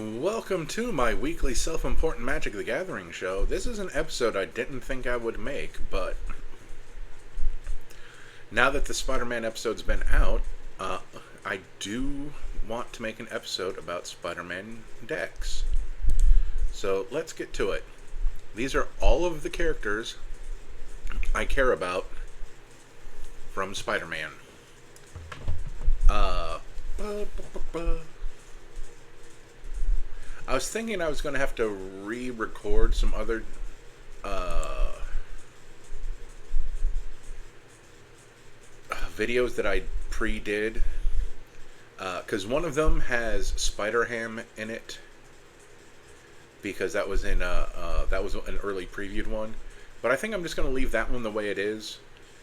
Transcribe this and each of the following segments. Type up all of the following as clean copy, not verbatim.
Welcome to my weekly self-important Magic the Gathering show. This is an episode I didn't think I would make, but now that the Spider-Man episode's been out, I do want to make an episode about Spider-Man decks. So let's get to it. These are all of the characters I care about from Spider-Man. I was thinking I was going to have to re-record some other videos that I pre-did, because one of them has Spider-Ham in it, because that was an early previewed one. But I think I'm just going to leave that one the way it is.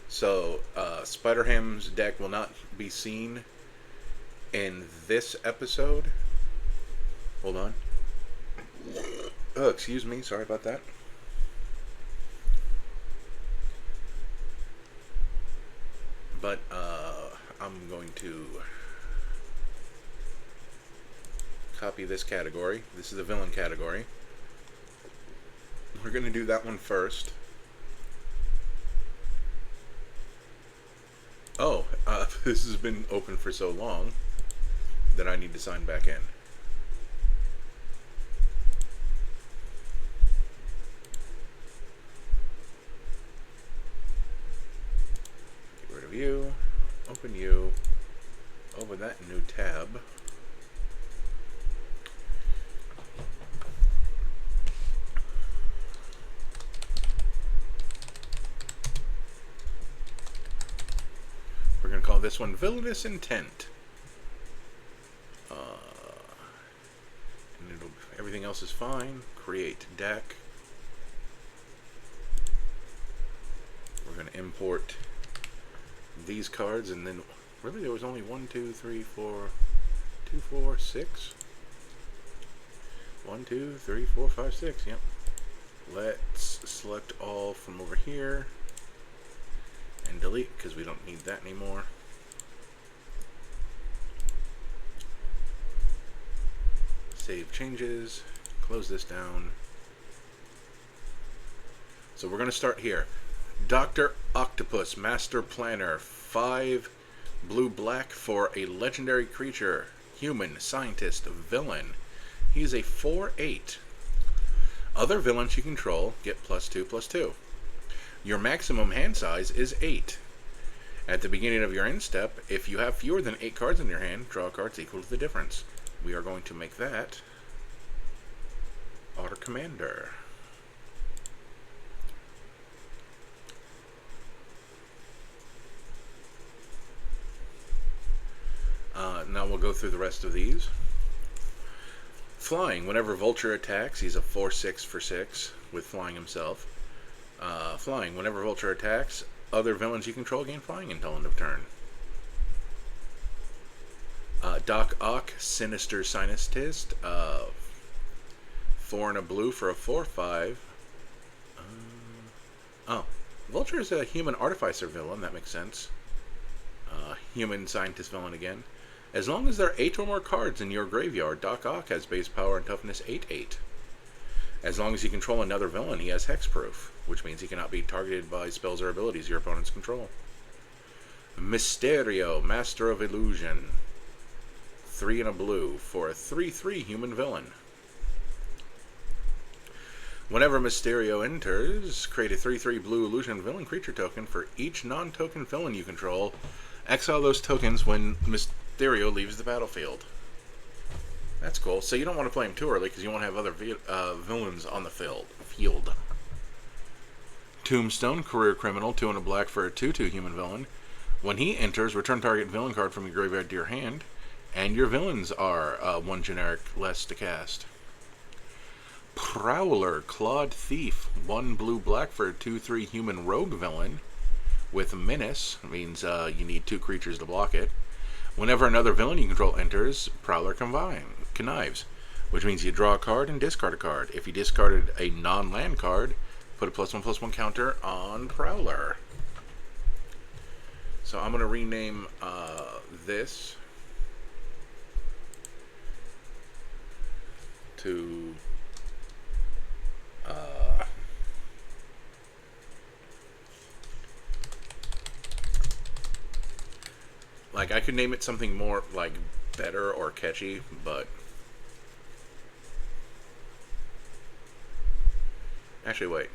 So Spider-Ham's deck will not be seen in this episode. Hold on. Oh, excuse me. Sorry about that. But I'm going to copy this category. This is the villain category. We're going to do that one first. Oh, this has been open for so long that I need to sign back in. Get rid of you. Open you. Open that new tab. We're going to call this one Villainous Intent. And everything else is fine. Create deck. We're going to import these cards, and then really there was only 1, 2, 3, 4, 2, 4, 6. 1, 2, 3, 4, 5, 6. Yep. Let's select all from over here and delete, because we don't need that anymore. Save changes. Close this down. So we're going to start here. Dr. Octopus, Master Planner, 5 blue-black for a legendary creature, human, scientist, villain. He's a 4/8. Other villains you control get +2/+2. Your maximum hand size is 8. At the beginning of your end step, if you have fewer than 8 cards in your hand, draw cards equal to the difference. We are going to make that our commander. Now we'll go through the rest of these. Flying. Whenever Vulture attacks, he's a 4/6 for 6 with flying himself. Flying. Whenever Vulture attacks, other villains you control gain flying until end of turn. Doc Ock, Sinister Scientist, 4 and a blue for a 4/5. Oh, Vulture is a human artificer villain. That makes sense. Human scientist villain again. As long as there are 8 or more cards in your graveyard, Doc Ock has base power and toughness 8/8. As long as you control another villain, he has hexproof, which means he cannot be targeted by spells or abilities your opponents control. Mysterio, Master of Illusion, 3 and a blue for a 3/3 human villain. Whenever Mysterio enters, create a 3/3 blue illusion villain creature token for each non-token villain you control. Exile those tokens when Mysterio leaves the battlefield. That's cool. So you don't want to play him too early because you won't have other villains on the field. Tombstone, Career Criminal, 2 and a black for a 2/2 human villain. When he enters, return target villain card from your graveyard to your hand, and your villains are 1 generic less to cast. Prowler, Clawed Thief, 1 blue-black for a 2/3 human rogue villain with Menace. It means you need 2 creatures to block it. Whenever another villain you control enters, Prowler connives, which means you draw a card and discard a card. If you discarded a non-land card, put a +1/+1 counter on Prowler. So I'm going to rename this to like, I could name it something more like better or catchy, but actually wait.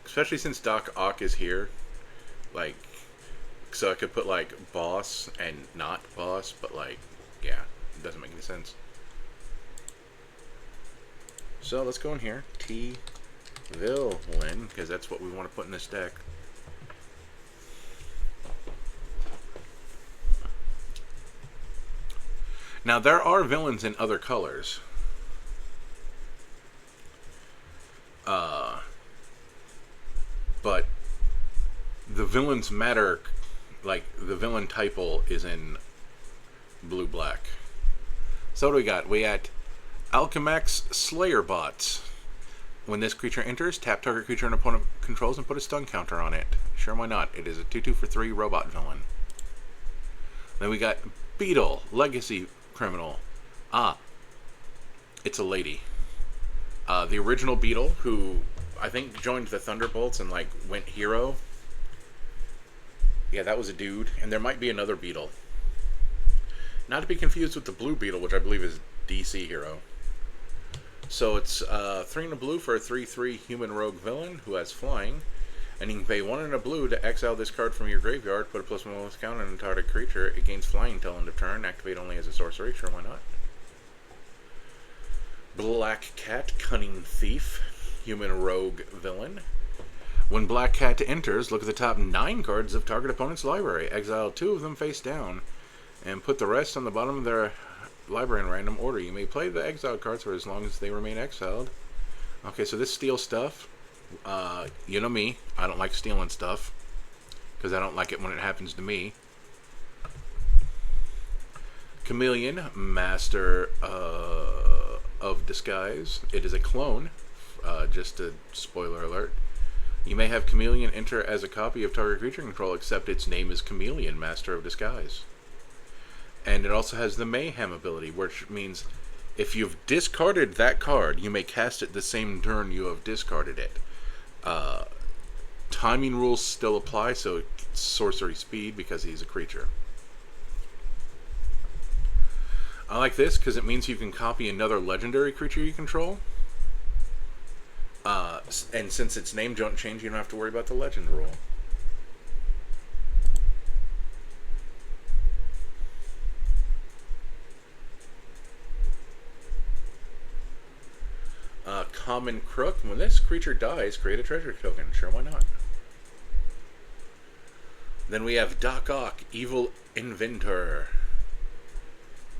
Especially since Doc Ock is here, like, so I could put like boss and not boss, but like, yeah, it doesn't make any sense. So let's go in here, T Villain, because that's what we want to put in this deck. Now there are villains in other colors. But the villains matter, like the villain typal is in blue-black. So what do we got? We got Alchemax Slayer Bots. When this creature enters, tap target creature an opponent controls and put a stun counter on it. Sure, why not? It is a 2/2 for 3 robot villain. Then we got Beetle, Legacy Criminal. It's a lady. The original Beetle, who I think joined the Thunderbolts and like went hero. Yeah, that was a dude. And there might be another Beetle. Not to be confused with the blue Beetle, which I believe is DC hero. So it's 3 and a blue for a 3/3 human rogue villain who has flying. And you can pay 1 and a blue to exile this card from your graveyard, put a +1/+1 counter on an entire creature. It gains flying until end of turn, activate only as a sorcery. Sure, why not? Black Cat, Cunning Thief, human rogue villain. When Black Cat enters, look at the top 9 cards of target opponent's library. Exile 2 of them face down, and put the rest on the bottom of their library in random order. You may play the exiled cards for as long as they remain exiled. Okay, so this steals stuff. You know me, I don't like stealing stuff, because I don't like it when it happens to me. Chameleon, Master of Disguise. It is a clone, just a spoiler alert. You may have Chameleon enter as a copy of target creature control, except its name is Chameleon, Master of Disguise. And it also has the Mayhem ability, which means if you've discarded that card, you may cast it the same turn you have discarded it. Timing rules still apply, so it's sorcery speed because he's a creature. I like this because it means you can copy another legendary creature you control. And since its name don't change, you don't have to worry about the legend rule. Common Crook. When this creature dies, create a treasure token. Sure, why not? Then we have Doc Ock, Evil Inventor.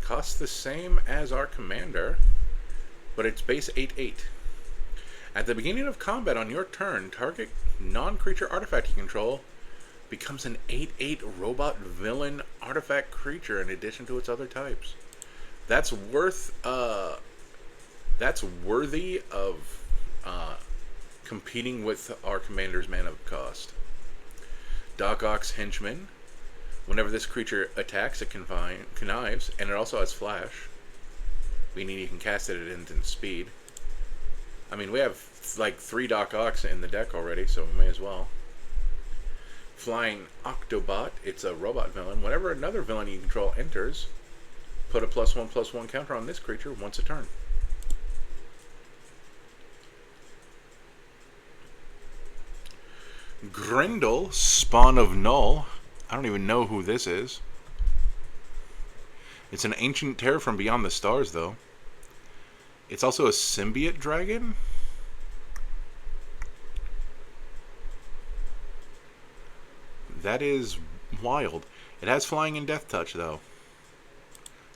Costs the same as our commander, but it's base 8/8. At the beginning of combat on your turn, target non-creature artifact you control becomes an 8/8 robot villain artifact creature in addition to its other types. That's worthy of competing with our commander's mana cost. Doc Ock's Henchman. Whenever this creature attacks, it connives, and it also has flash, meaning you can cast it at instant speed. I mean, we have like 3 Doc Ocks in the deck already, so we may as well. Flying Octobot. It's a robot villain. Whenever another villain you control enters, put a +1/+1 counter on this creature once a turn. Grendel, Spawn of Null. I don't even know who this is. It's an ancient terror from beyond the stars, though. It's also a symbiote dragon. That is wild. It has flying and death touch, though.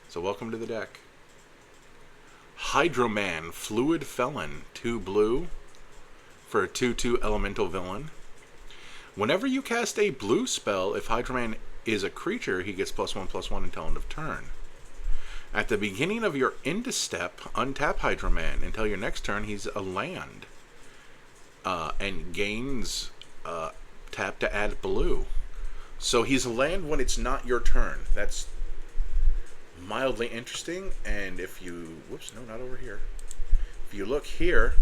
So welcome to the deck. Hydroman, Fluid Felon, 2 blue for a 2/2 elemental villain. Whenever you cast a blue spell, if Hydroman is a creature, he gets +1/+1 until end of turn. At the beginning of your end step, untap Hydroman. Until your next turn, he's a land. And gains tap to add blue. So he's a land when it's not your turn. That's mildly interesting. And if you, whoops, no, not over here. If you look here,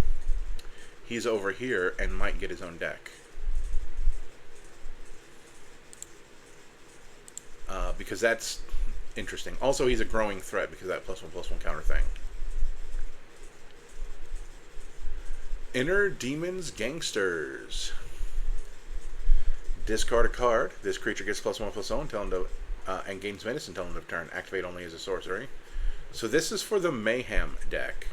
he's over here and might get his own deck. Because that's interesting. Also, he's a growing threat because of that +1/+1 counter thing. Inner Demons Gangsters. Discard a card. This creature gets +1/+0 until end of, and gains menace until end of turn. Activate only as a sorcery. So this is for the Mayhem deck.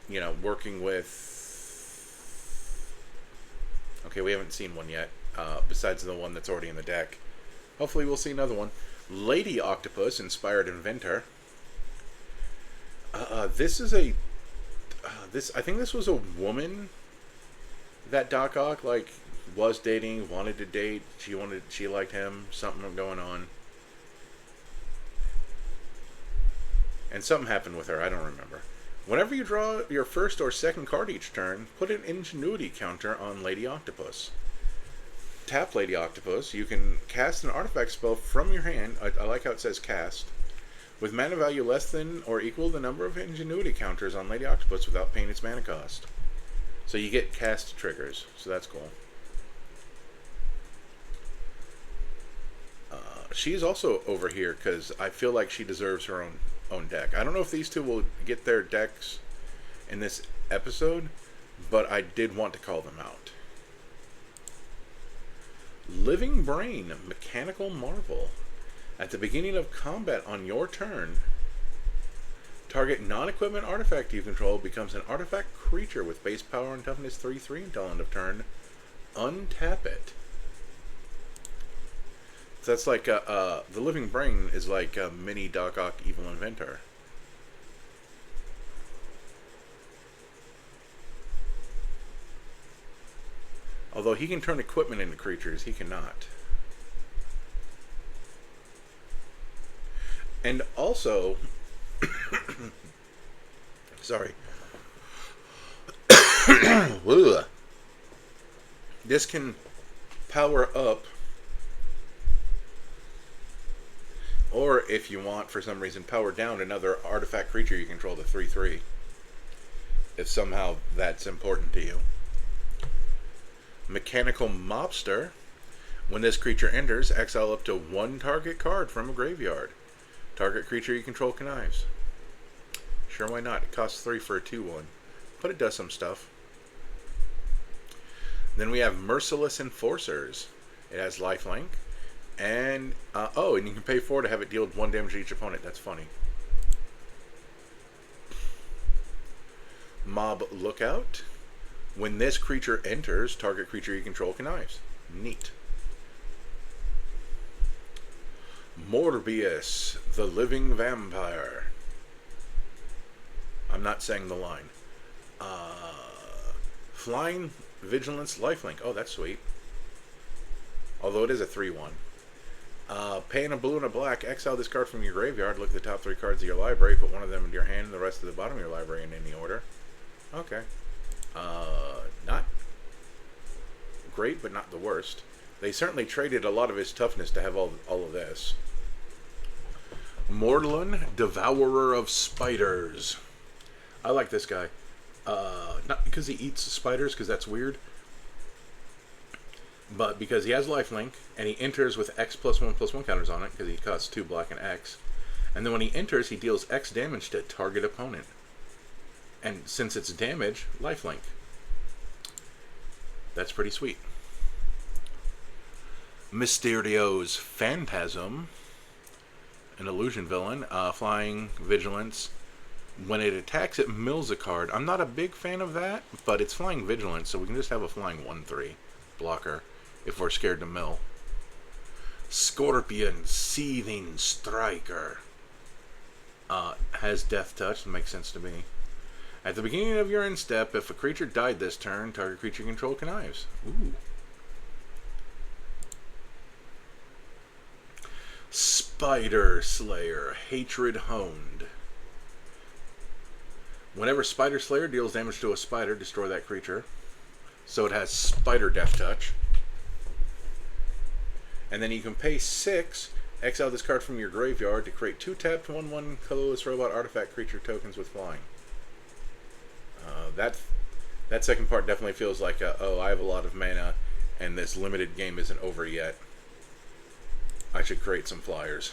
You know, working with... Okay, we haven't seen one yet, besides the one that's already in the deck. Hopefully we'll see another one. Lady Octopus, Inspired Inventor. This is a... I think this was a woman that Doc Ock, like, was dating, wanted to date, she liked him, something going on. And something happened with her, I don't remember. Whenever you draw your first or second card each turn, put an Ingenuity counter on Lady Octopus. Tap Lady Octopus. You can cast an artifact spell from your hand. I like how it says cast. With mana value less than or equal the number of Ingenuity counters on Lady Octopus without paying its mana cost. So you get cast triggers. So that's cool. She's also over here because I feel like she deserves her own deck. I don't know if these two will get their decks in this episode, but I did want to call them out. Living Brain, Mechanical Marvel. At the beginning of combat on your turn, target non-equipment artifact you control becomes an artifact creature with base power and toughness 3/3 until end of turn. Untap it. So that's like the Living Brain is like a mini Doc Ock Evil Inventor. Although he can turn equipment into creatures, he cannot. And also, sorry, this can power up. Or, if you want, for some reason, power down another artifact creature you control to 3/3. If somehow that's important to you. Mechanical Mobster. When this creature enters, exile up to one target card from a graveyard. Target creature you control connives. Sure, why not? It costs 3 for a 2/1. But it does some stuff. Then we have Merciless Enforcers. It has lifelink. And, and you can pay 4 to have it deal 1 damage to each opponent. That's funny. Mob Lookout. When this creature enters, target creature you control connives. Neat. Morbius, the Living Vampire. I'm not saying the line. Flying Vigilance Lifelink. Oh, that's sweet. Although it is a 3/1. Paying a blue and a black, exile this card from your graveyard, look at the top 3 cards of your library, put one of them into your hand and the rest of the bottom of your library in any order. Okay. Not great, but not the worst. They certainly traded a lot of his toughness to have all of this. Morlun, Devourer of Spiders. I like this guy. Not because he eats spiders, because that's weird. But because he has lifelink, and he enters with X +1/+1 counters on it, because he costs 2 black and X. And then when he enters, he deals X damage to target opponent. And since it's damage, lifelink. That's pretty sweet. Mysterio's Phantasm. An illusion villain. Flying Vigilance. When it attacks, it mills a card. I'm not a big fan of that, but it's Flying Vigilance, so we can just have a flying 1/3 blocker if we're scared to mill. Scorpion, Seething Striker. Has Death Touch, makes sense to me. At the beginning of your end step, if a creature died this turn, target creature control connives. Ooh. Spider Slayer, Hatred Honed. Whenever Spider Slayer deals damage to a spider, destroy that creature. So it has Spider Death Touch. And then you can pay 6, exile this card from your graveyard to create 2 tapped 1/1 colorless robot artifact creature tokens with flying. That second part definitely feels like oh, I have a lot of mana and this limited game isn't over yet. I should create some flyers.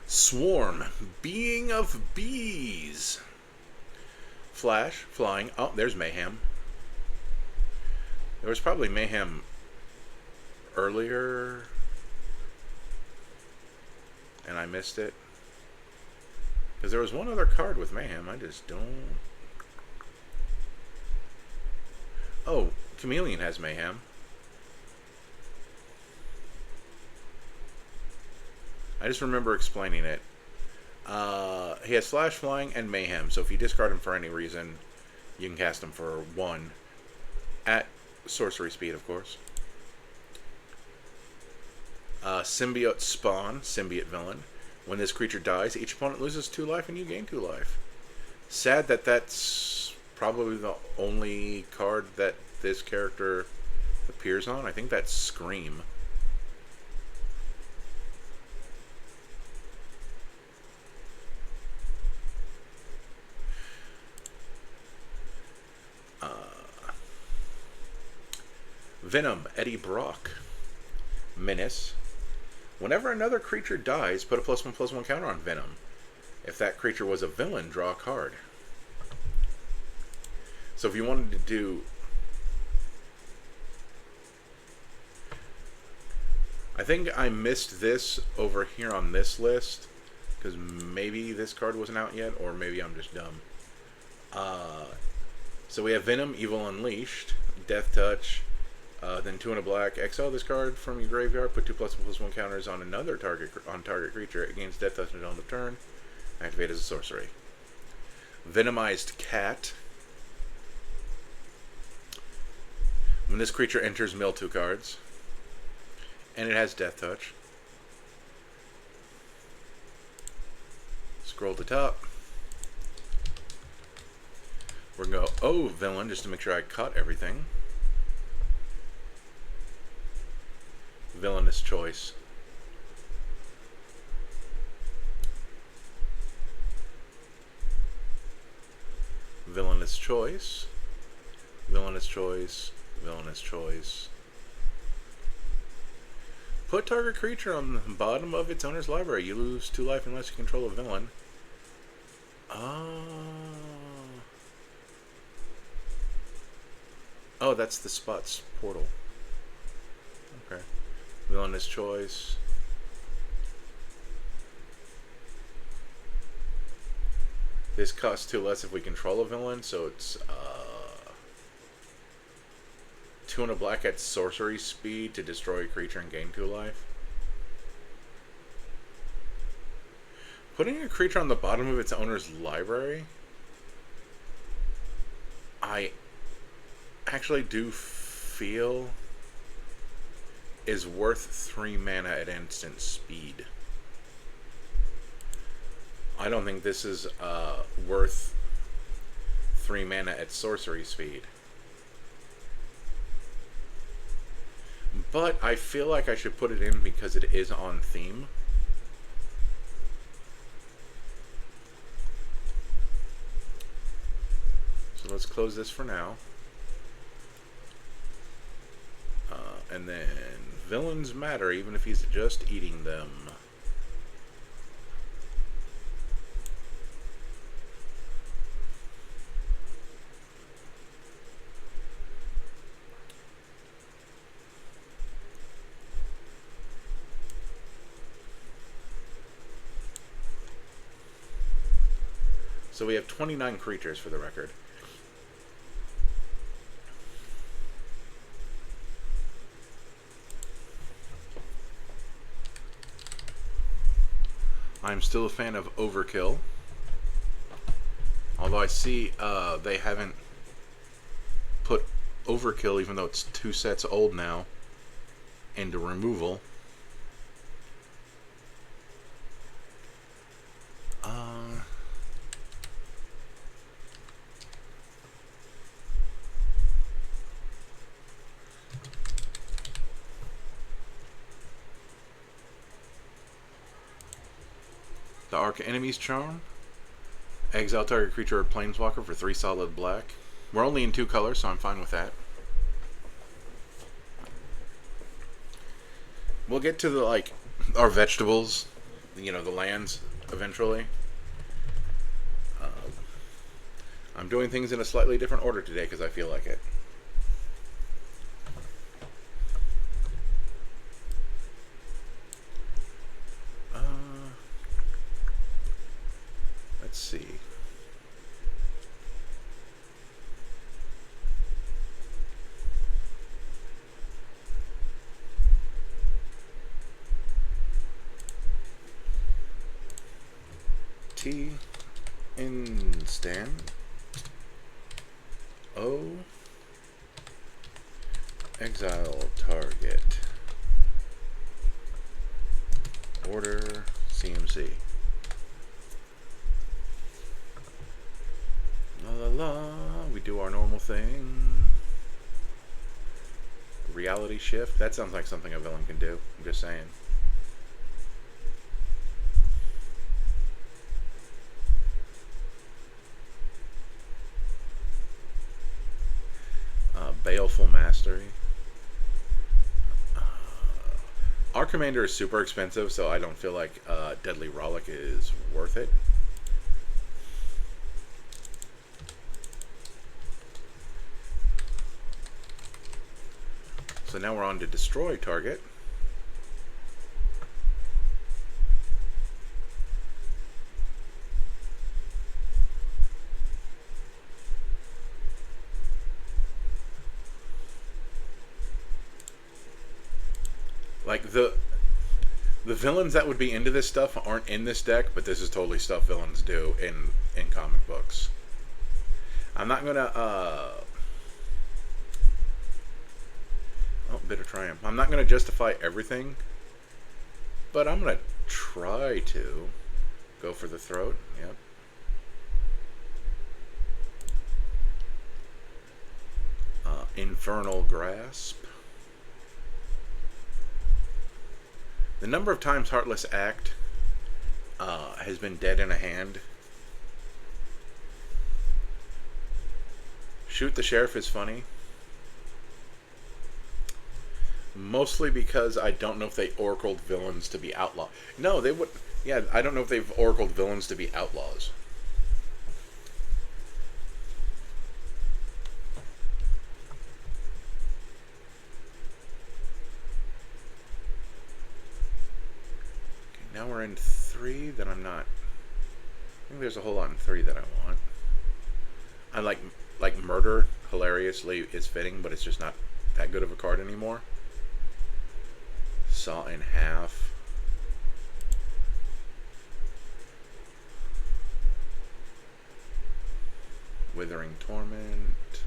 Swarm, Being of Bees. Flash, flying. Oh, there's Mayhem. There was probably Mayhem earlier, and I missed it. Because there was one other card with Mayhem. I just don't... Oh, Chameleon has Mayhem. I just remember explaining it. He has Flash, Flying, and Mayhem. So if you discard him for any reason, you can cast him for 1 at sorcery speed, of course. Symbiote Spawn, Symbiote Villain. When this creature dies, each opponent loses 2 life and you gain 2 life. Sad that that's probably the only card that this character appears on. I think that's Scream. Venom, Eddie Brock. Menace. Whenever another creature dies, put a +1/+1 counter on Venom. If that creature was a villain, draw a card. So if you wanted to do... I think I missed this over here on this list, because maybe this card wasn't out yet, or maybe I'm just dumb. So we have Venom, Evil Unleashed, Death Touch, then 2 and a black. Exile this card from your graveyard. Put 2 +1/+1 counters on another target creature. It gains Death Touch until end of turn. Activate as a sorcery. Venomized Cat. When this creature enters, mill 2 cards, and it has Death Touch. Scroll to top. We're gonna go O Villain just to make sure I caught everything. Villainous Choice. Villainous Choice. Villainous Choice. Villainous Choice. Put target creature on the bottom of its owner's library. You lose 2 life unless you control a villain. Oh, that's the Spots portal. Okay. Villainous Choice. This costs 2 less if we control a villain, so it's 2 and a black at sorcery speed to destroy a creature and gain 2 life. Putting a creature on the bottom of its owner's library, I actually do feel is worth 3 mana at instant speed. I don't think this is worth 3 mana at sorcery speed. But I feel like I should put it in because it is on theme. So let's close this for now. And then villains matter even if he's just eating them. So we have 29 creatures for the record. I'm still a fan of Overkill. Although I see they haven't put Overkill, even though it's 2 sets old now, into removal. The Arc Enemy's Charm. Exile target creature or planeswalker for 3 solid black. We're only in 2 colors, so I'm fine with that. We'll get to the, like, our vegetables, you know, the lands, eventually. I'm doing things in a slightly different order today because I feel like it. Let's see. T instant O exile target order CMC. La la la, we do our normal thing. Reality shift, that sounds like something a villain can do, I'm just saying. Baleful Mastery. Our commander is super expensive, so I don't feel like Deadly Rollick is worth it. So now we're on to destroy target. Like the villains that would be into this stuff aren't in this deck, but this is totally stuff villains do in comic books. I'm not gonna oh, Bitter Triumph. I'm not gonna justify everything, but I'm gonna try to go for the throat. Yep. Infernal Grasp. The number of times Heartless Act has been dead in a hand. Shoot the Sheriff is funny. Mostly because I don't know if they oracled villains to be outlaws. No, they would. Yeah, I don't know if they've oracled villains to be outlaws. Now we're in 3 that I'm not. I think there's a whole lot in 3 that I want. I like Murder, hilariously, is fitting, but it's just not that good of a card anymore. Saw in half. Withering Torment.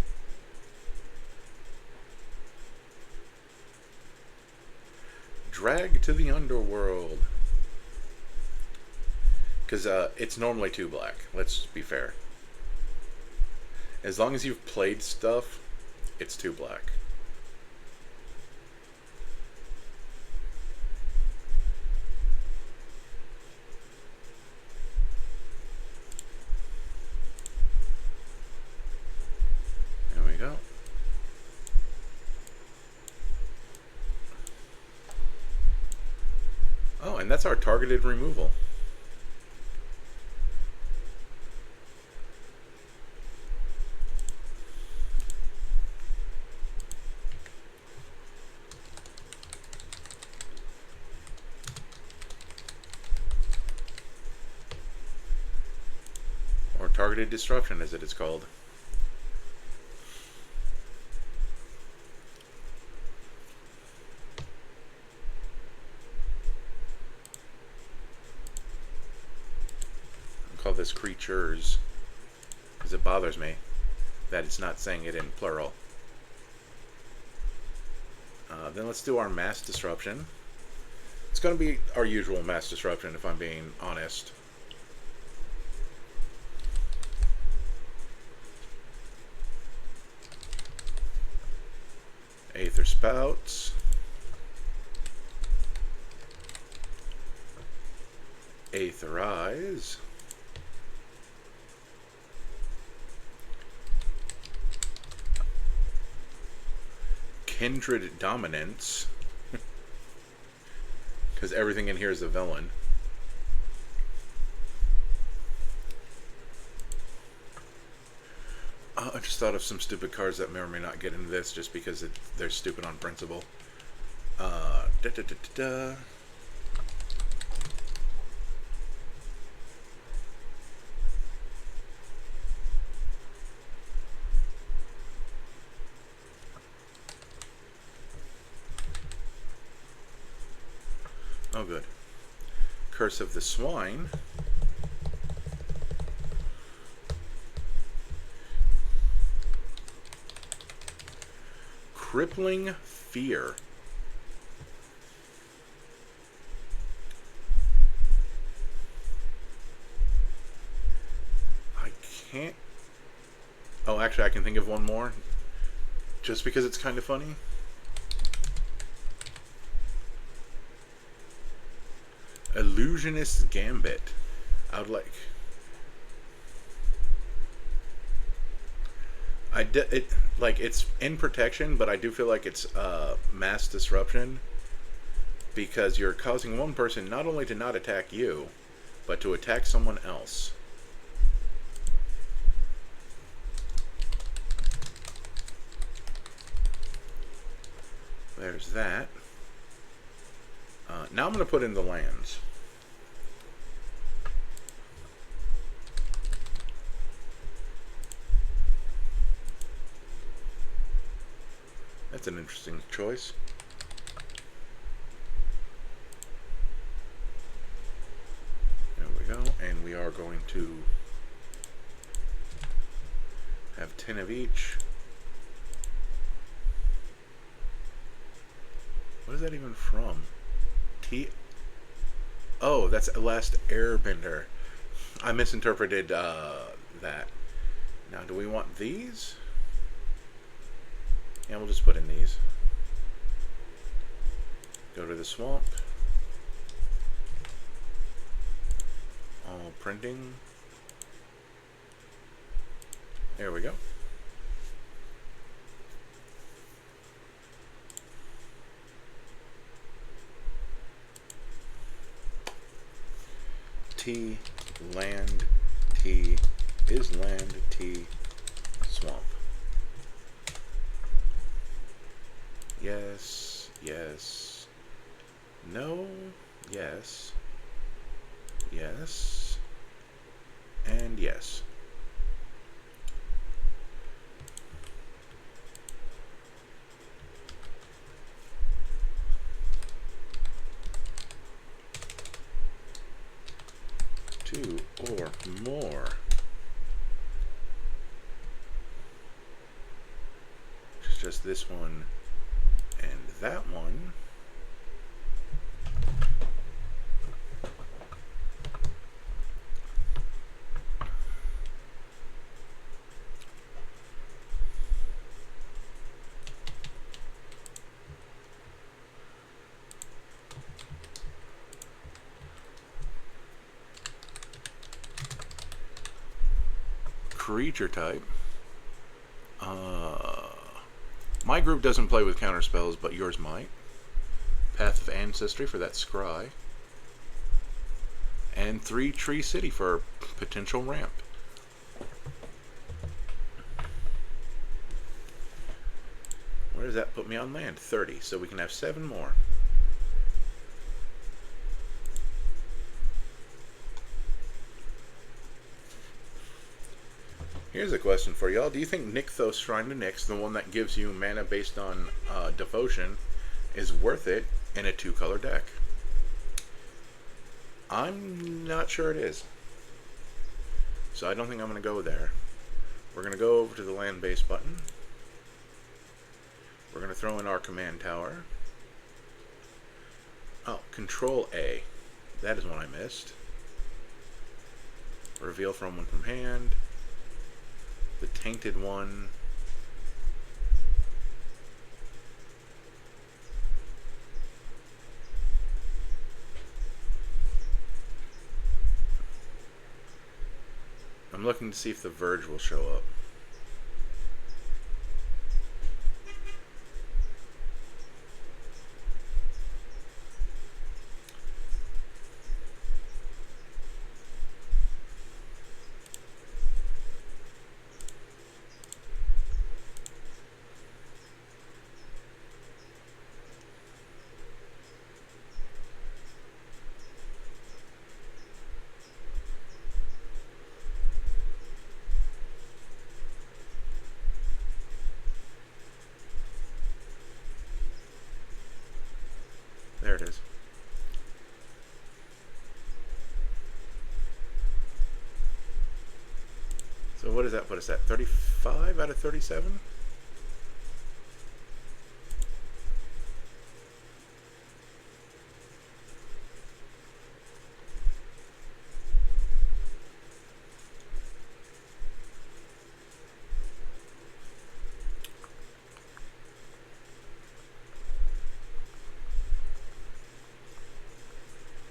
Drag to the Underworld. Because it's normally 2 black. Let's be fair. As long as you've played stuff, it's 2 black. There we go. Oh, and that's our targeted removal. Targeted disruption, as it is called. I'll call this creatures because it bothers me that it's not saying it in plural. Then let's do our mass disruption. It's going to be our usual mass disruption, if I'm being honest. Aether Spouts. Aetherize. Kindred Dominance. Because everything in here is a villain. I just thought of some stupid cards that may or may not get into this just because they're stupid on principle. Da, da, da, da, da. Oh, good. Curse of the Swine. Crippling Fear. I can't... Oh, actually, I can think of one more. Just because it's kind of funny. Illusionist's Gambit. I would like... it's in protection, but I do feel like it's mass disruption because you're causing one person not only to not attack you, but to attack someone else. There's that. Now I'm going to put in the lands. That's an interesting choice. There we go. And we are going to have 10 of each. What is that even from? Oh, that's Last Airbender. I misinterpreted that. Now, do we want these? Yeah, we'll just put in these. Go to the swamp. All printing. There we go. T, land, T is land, T, swamp. Yes, yes, no, yes, yes, and yes. Two or more. It's just this one and that one. Creature type. My group doesn't play with counter spells, but yours might. Path of Ancestry for that scry. And 3 Tree City for potential ramp. Where does that put me on land? 30, so we can have 7 more. Here's a question for y'all. Do you think Nykthos Shrine to Nyx, the one that gives you mana based on devotion, is worth it in a 2-color deck? I'm not sure it is. So I don't think I'm going to go there. We're going to go over to the land base button. We're going to throw in our command tower. Oh, Control A. That is one I missed. Reveal from one from hand. The Tainted one. looking to see if the Verge will show up. There it is. So what does that put us at? 35 out of 37?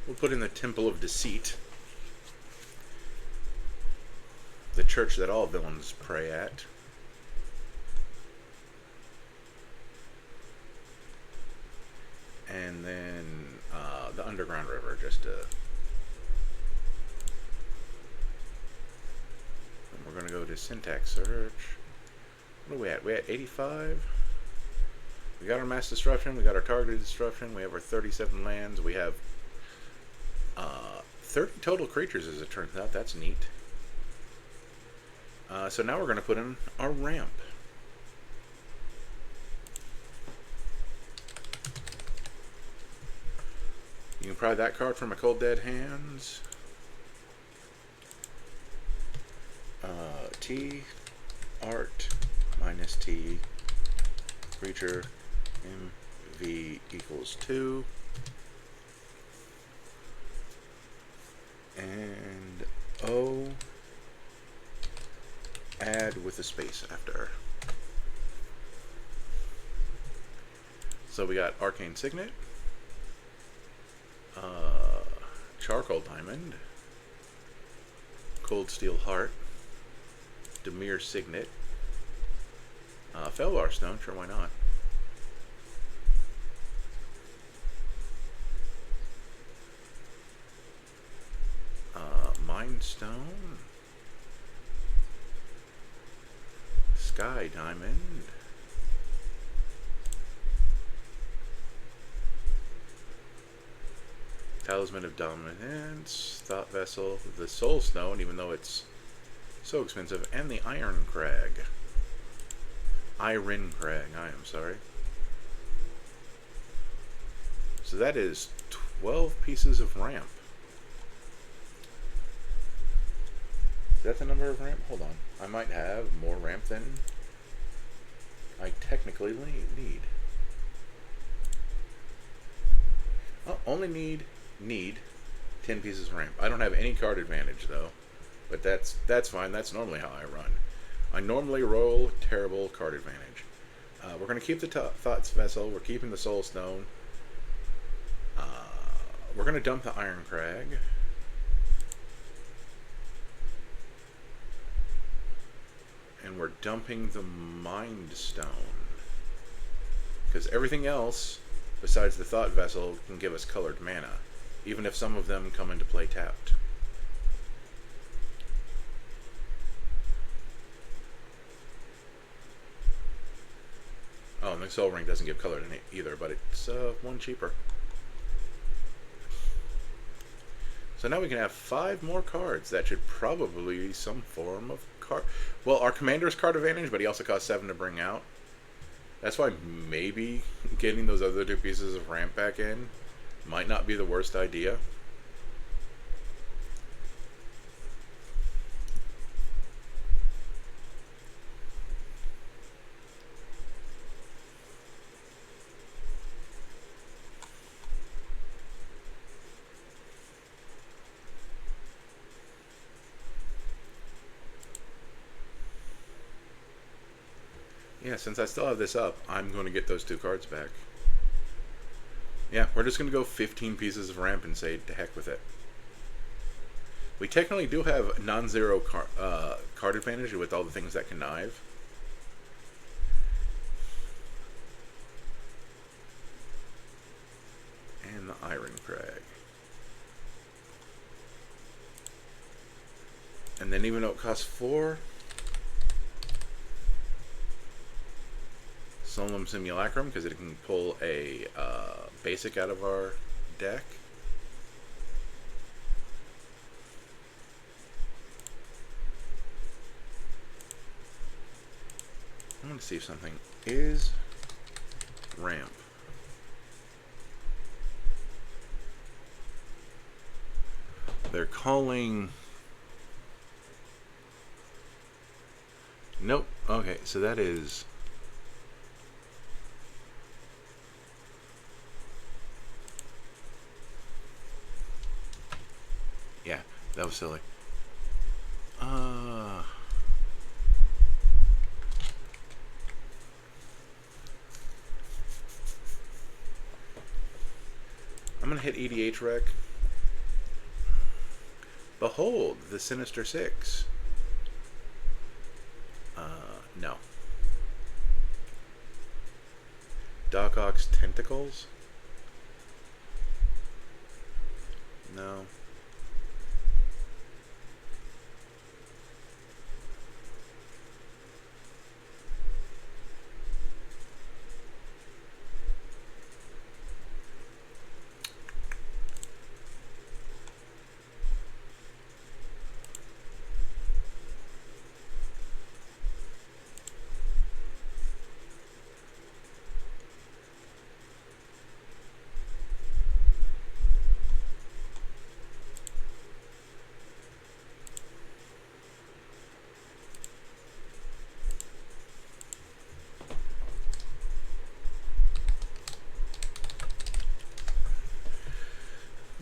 We'll put in the Temple of Deceit, the church that all villains pray at. And then the Underground River, just to... And we're going to go to syntax search. What are we at? We're at 85. We got our mass destruction, we got our targeted destruction, we have our 37 lands, we have 30 total creatures as it turns out. That's neat. So now we're going to put in our ramp. You can pry that card from a Cold Dead Hands. T, art, minus T, creature, MV equals 2. And O, add with a space after. So we got Arcane Signet, Charcoal Diamond, Cold Steel Heart, Demir Signet, Felvar Stone, sure, why not? Mind Stone, Sky Diamond, Talisman of Dominance, Thought Vessel, the Soul Stone, even though it's so expensive, and the Iron Crag. Iron Crag, I am sorry. So that is 12 pieces of ramp. Is that the number of ramp? Hold on. I might have more ramp than I technically need. Oh, only need 10 pieces of ramp. I don't have any card advantage though, but that's fine. That's normally how I run. I normally roll terrible card advantage. We're going to keep the Thought's Vessel. We're keeping the Soul Stone. We're going to dump the Iron Crag. And we're dumping the Mind Stone. Because everything else, besides the Thought Vessel, can give us colored mana. Even if some of them come into play tapped. Oh, and the Soul Ring doesn't give colored either, but it's one cheaper. So now we can have 5 more cards. That should probably be some form of card. Well, our commander's card advantage, but he also costs 7 to bring out. That's why maybe getting those other 2 pieces of ramp back in might not be the worst idea. Yeah, since I still have this up, I'm going to get those 2 cards back. Yeah, we're just going to go 15 pieces of ramp and say to heck with it. We technically do have non-zero card advantage with all the things that connive. And the Iron Crag. And then even though it costs 4, Solemn Simulacrum, because it can pull a basic out of our deck. I want to see if something is ramp. They're calling... Nope. Okay, so that is... Yeah, that was silly. I'm gonna hit EDH Rec. Behold, the Sinister Six. No. Doc Ock's Tentacles? No.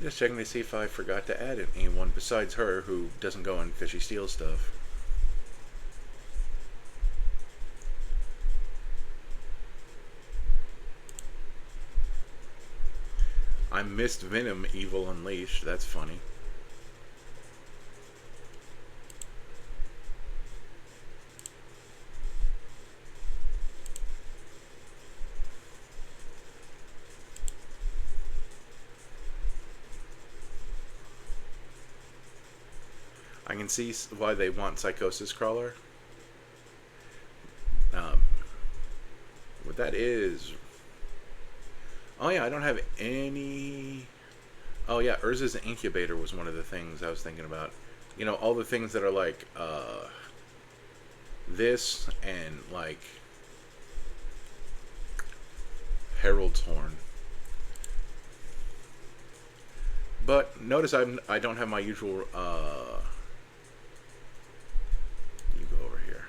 Just checking to see if I forgot to add anyone besides her who doesn't go in because she steals stuff. I missed Venom Evil Unleashed. That's funny. I can see why they want Psychosis Crawler. What that is... Oh yeah, I don't have any... Oh yeah, Urza's Incubator was one of the things I was thinking about. You know, all the things that are like, this and like... Herald's Horn. But notice I don't have my usual, you go over here.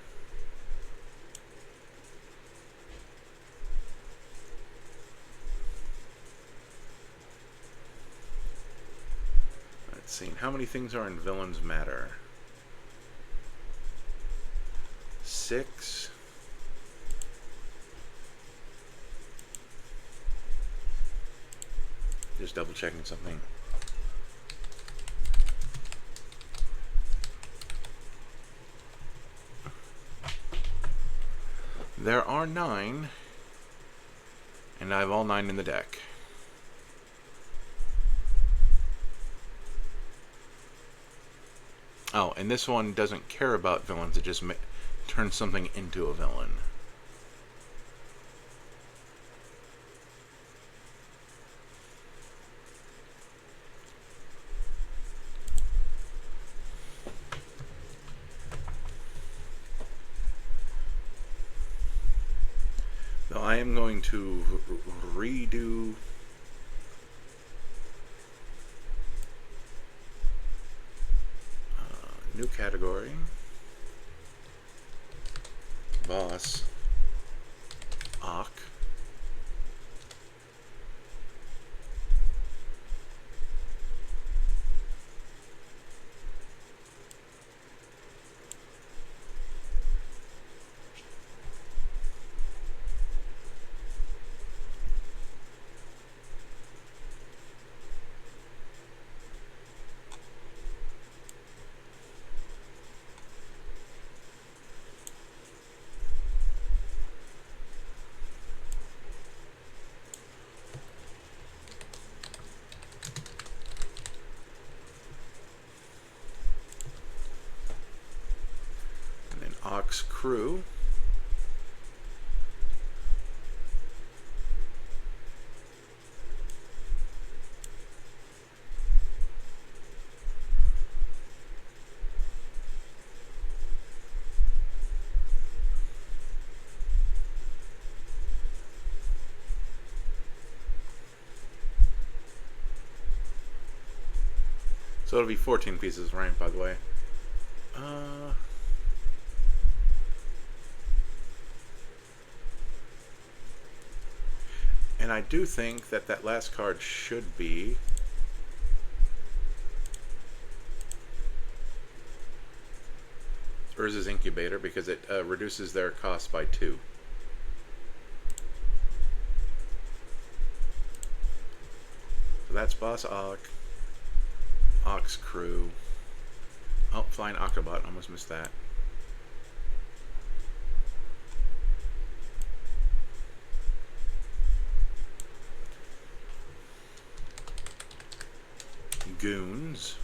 Let's see, how many things are in Villains Matter? 6. Just double checking something. There are 9, and I have all 9 in the deck. Oh, and this one doesn't care about villains, it just turns something into a villain. I am going to redo new category, boss, Ock, crew. So it'll be 14 pieces of rank, by the way. And I do think that that last card should be... Urza's Incubator, because it reduces their cost by 2. So that's Boss Ock. Ox Crew. Oh, Flying Octobot. Almost missed that. Goons.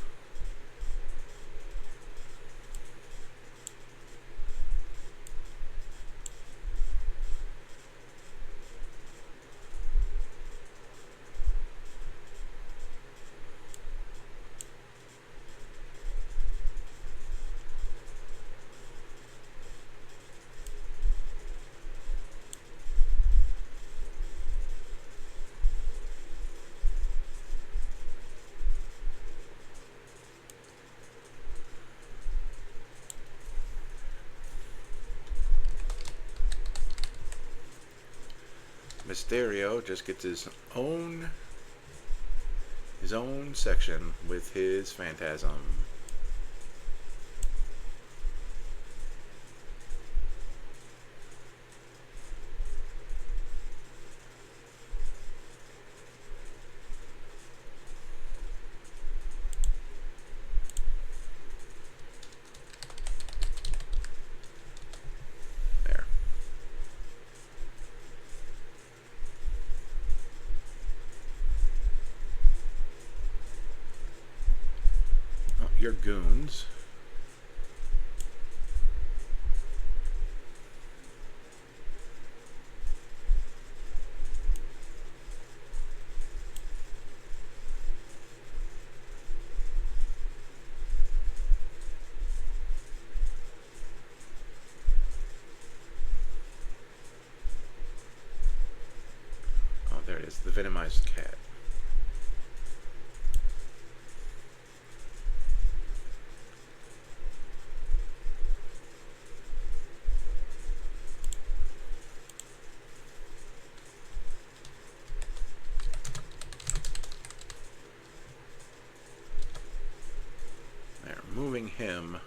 Mysterio just gets his own section with his Phantasm. Your goons. Oh, there it is, the venomized cat. Moving him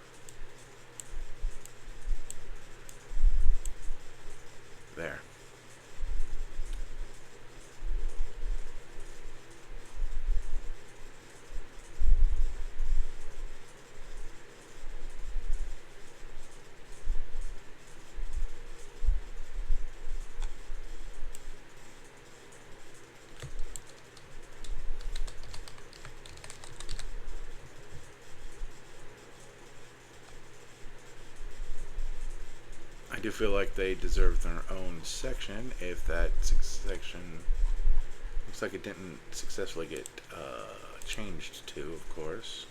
there. I do feel like they deserve their own section if that section looks like it didn't successfully get changed to, of course.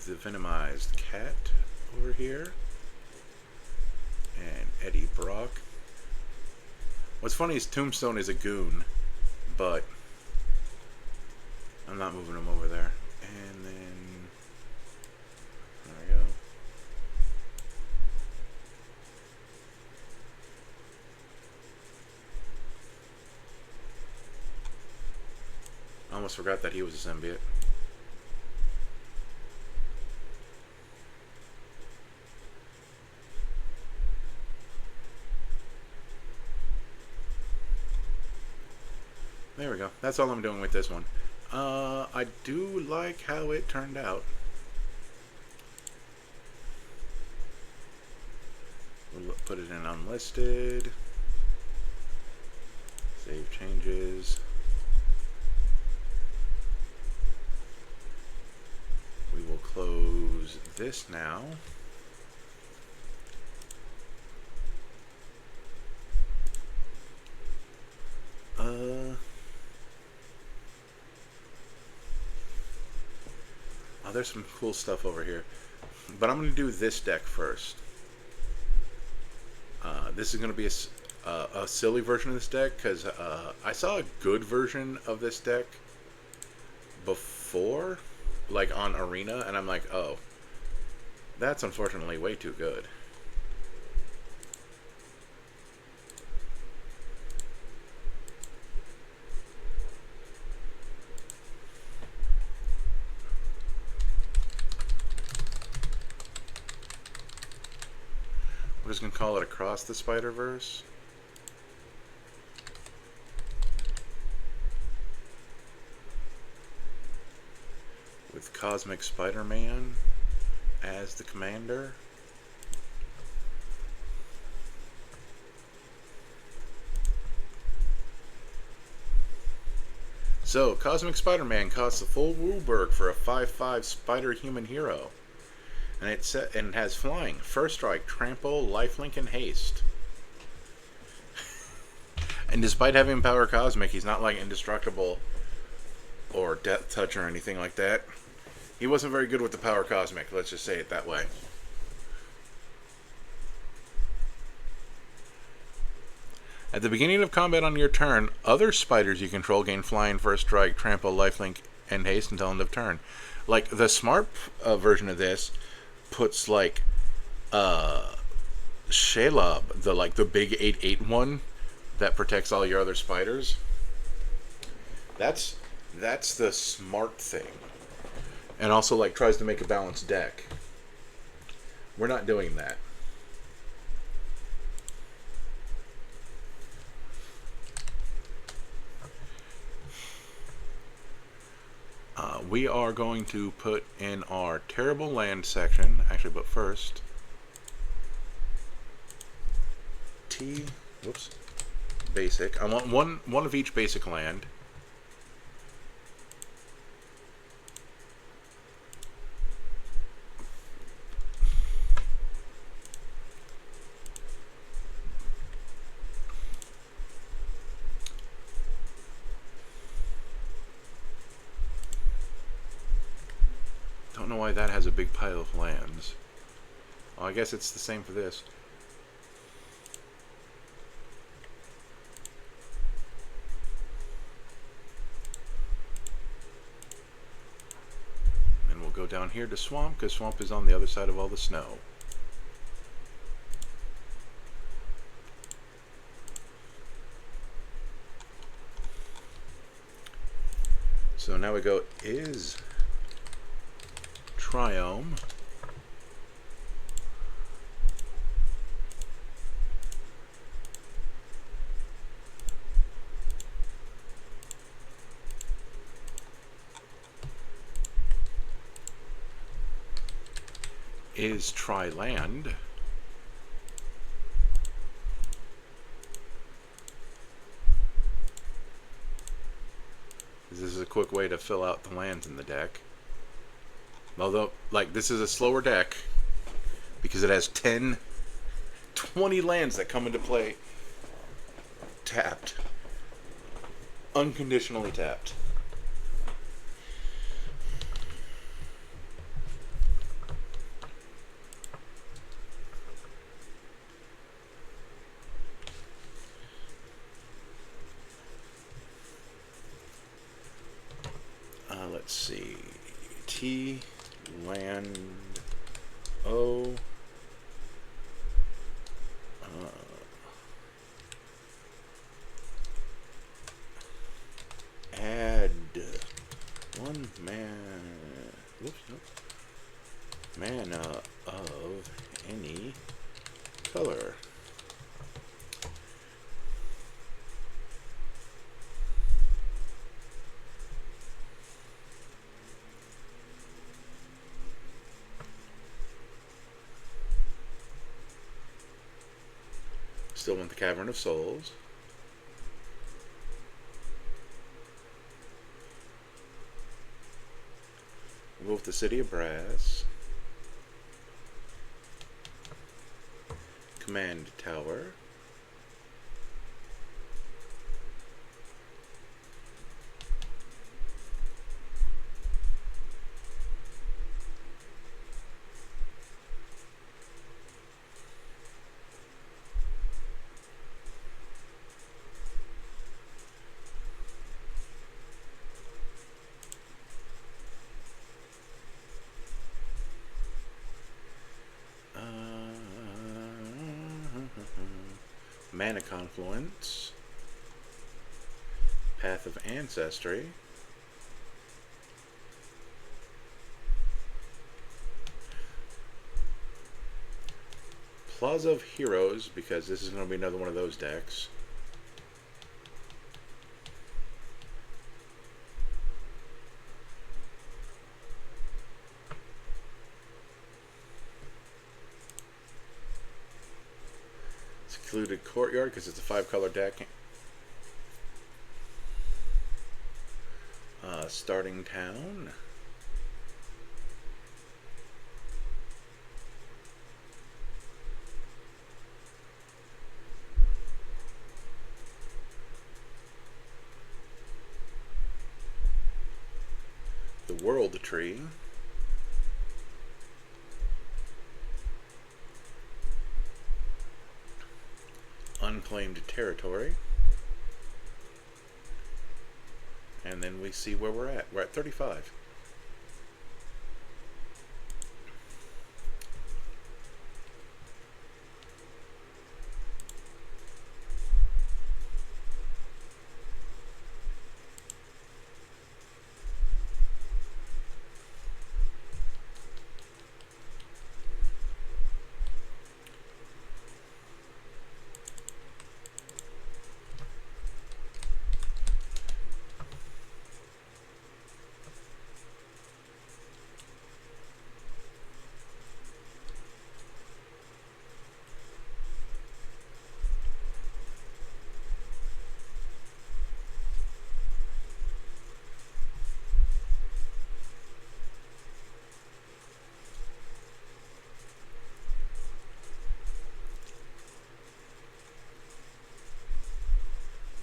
The venomized cat over here, and Eddie Brock. What's funny is Tombstone is a goon, but I'm not moving him over there. And then there we go. I almost forgot that he was a symbiote. There we go. That's all I'm doing with this one. I do like how it turned out. put it in unlisted. Save changes. We will close this now. Oh, there's some cool stuff over here. But I'm going to do this deck first. This is going to be a silly version of this deck, because I saw a good version of this deck before, like on Arena, and I'm like, oh, that's unfortunately way too good. We're just going to call it Across the Spider-Verse. With Cosmic Spider-Man as the commander. So, Cosmic Spider-Man costs a full Wooburg for a 5/5 Spider-Human hero. And it has flying, first strike, trample, lifelink, and haste. And despite having power cosmic, he's not like indestructible or death touch or anything like that. He wasn't very good with the power cosmic, let's just say it that way. At the beginning of combat on your turn, other spiders you control gain flying, first strike, trample, lifelink, and haste until end of turn. Like the smart version of this puts like Shelob, the big 8/8 one that protects all your other spiders. That's the smart thing. And also like tries to make a balanced deck. We're not doing that. We are going to put in our terrible land section, actually, but first, basic. I want one of each basic land. Don't know why that has a big pile of lands. Oh, I guess it's the same for this. And we'll go down here to Swamp, because Swamp is on the other side of all the snow. So now we go is Triome. Is Tri-Land. This is a quick way to fill out the lands in the deck. Although, like, this is a slower deck because it has 10, 20 lands that come into play tapped. Unconditionally tapped. Let's see. T, land, O. Add one mana of any color. Still want the Cavern of Souls. Move the City of Brass. Command Tower. Mana Confluence, Path of Ancestry, Plaza of Heroes, because this is going to be another one of those decks. Secluded Courtyard, because it's a 5-color deck. Starting Town. The World Tree. Unclaimed Territory. And then we see where we're at. We're at 35.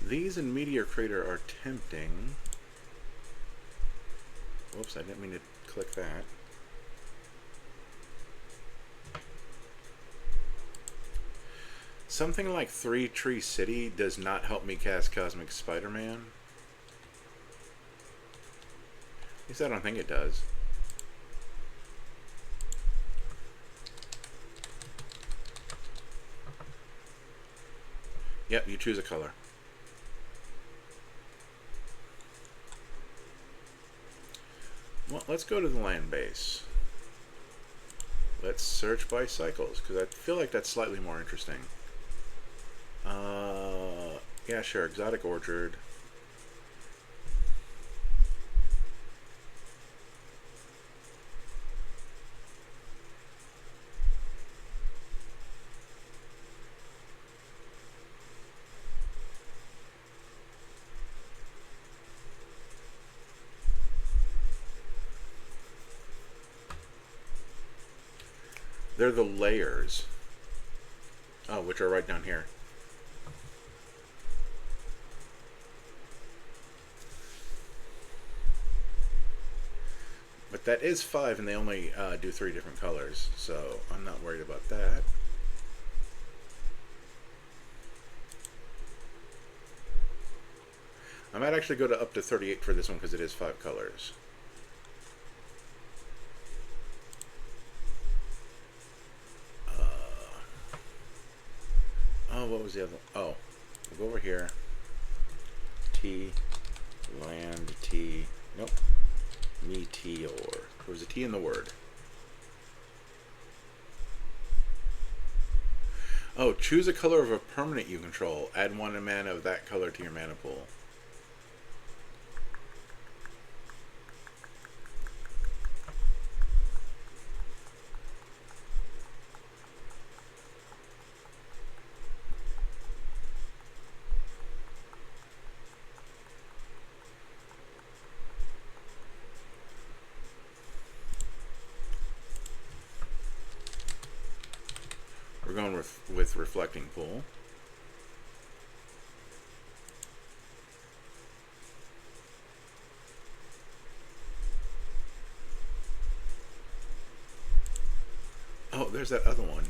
These and Meteor Crater are tempting. Whoops, I didn't mean to click that. Something like 3 Tree City does not help me cast Cosmic Spider-Man. At least I don't think it does. Yep, you choose a color. Well, let's go to the land base. Let's search by cycles, because I feel like that's slightly more interesting. Yeah, sure, Exotic Orchard. They're the layers. Oh, which are right down here. But that is 5, and they only do 3 different colors, so I'm not worried about that. I might actually go to up to 38 for this one because it is 5 colors. Oh, what was the other? Oh, we'll go over here. T, land, T. Nope. Meteor. There was a T in the word. Oh, choose a color of a permanent you control. Add 1 mana of that color to your mana pool. with Reflecting Pool. Oh, there's that other one.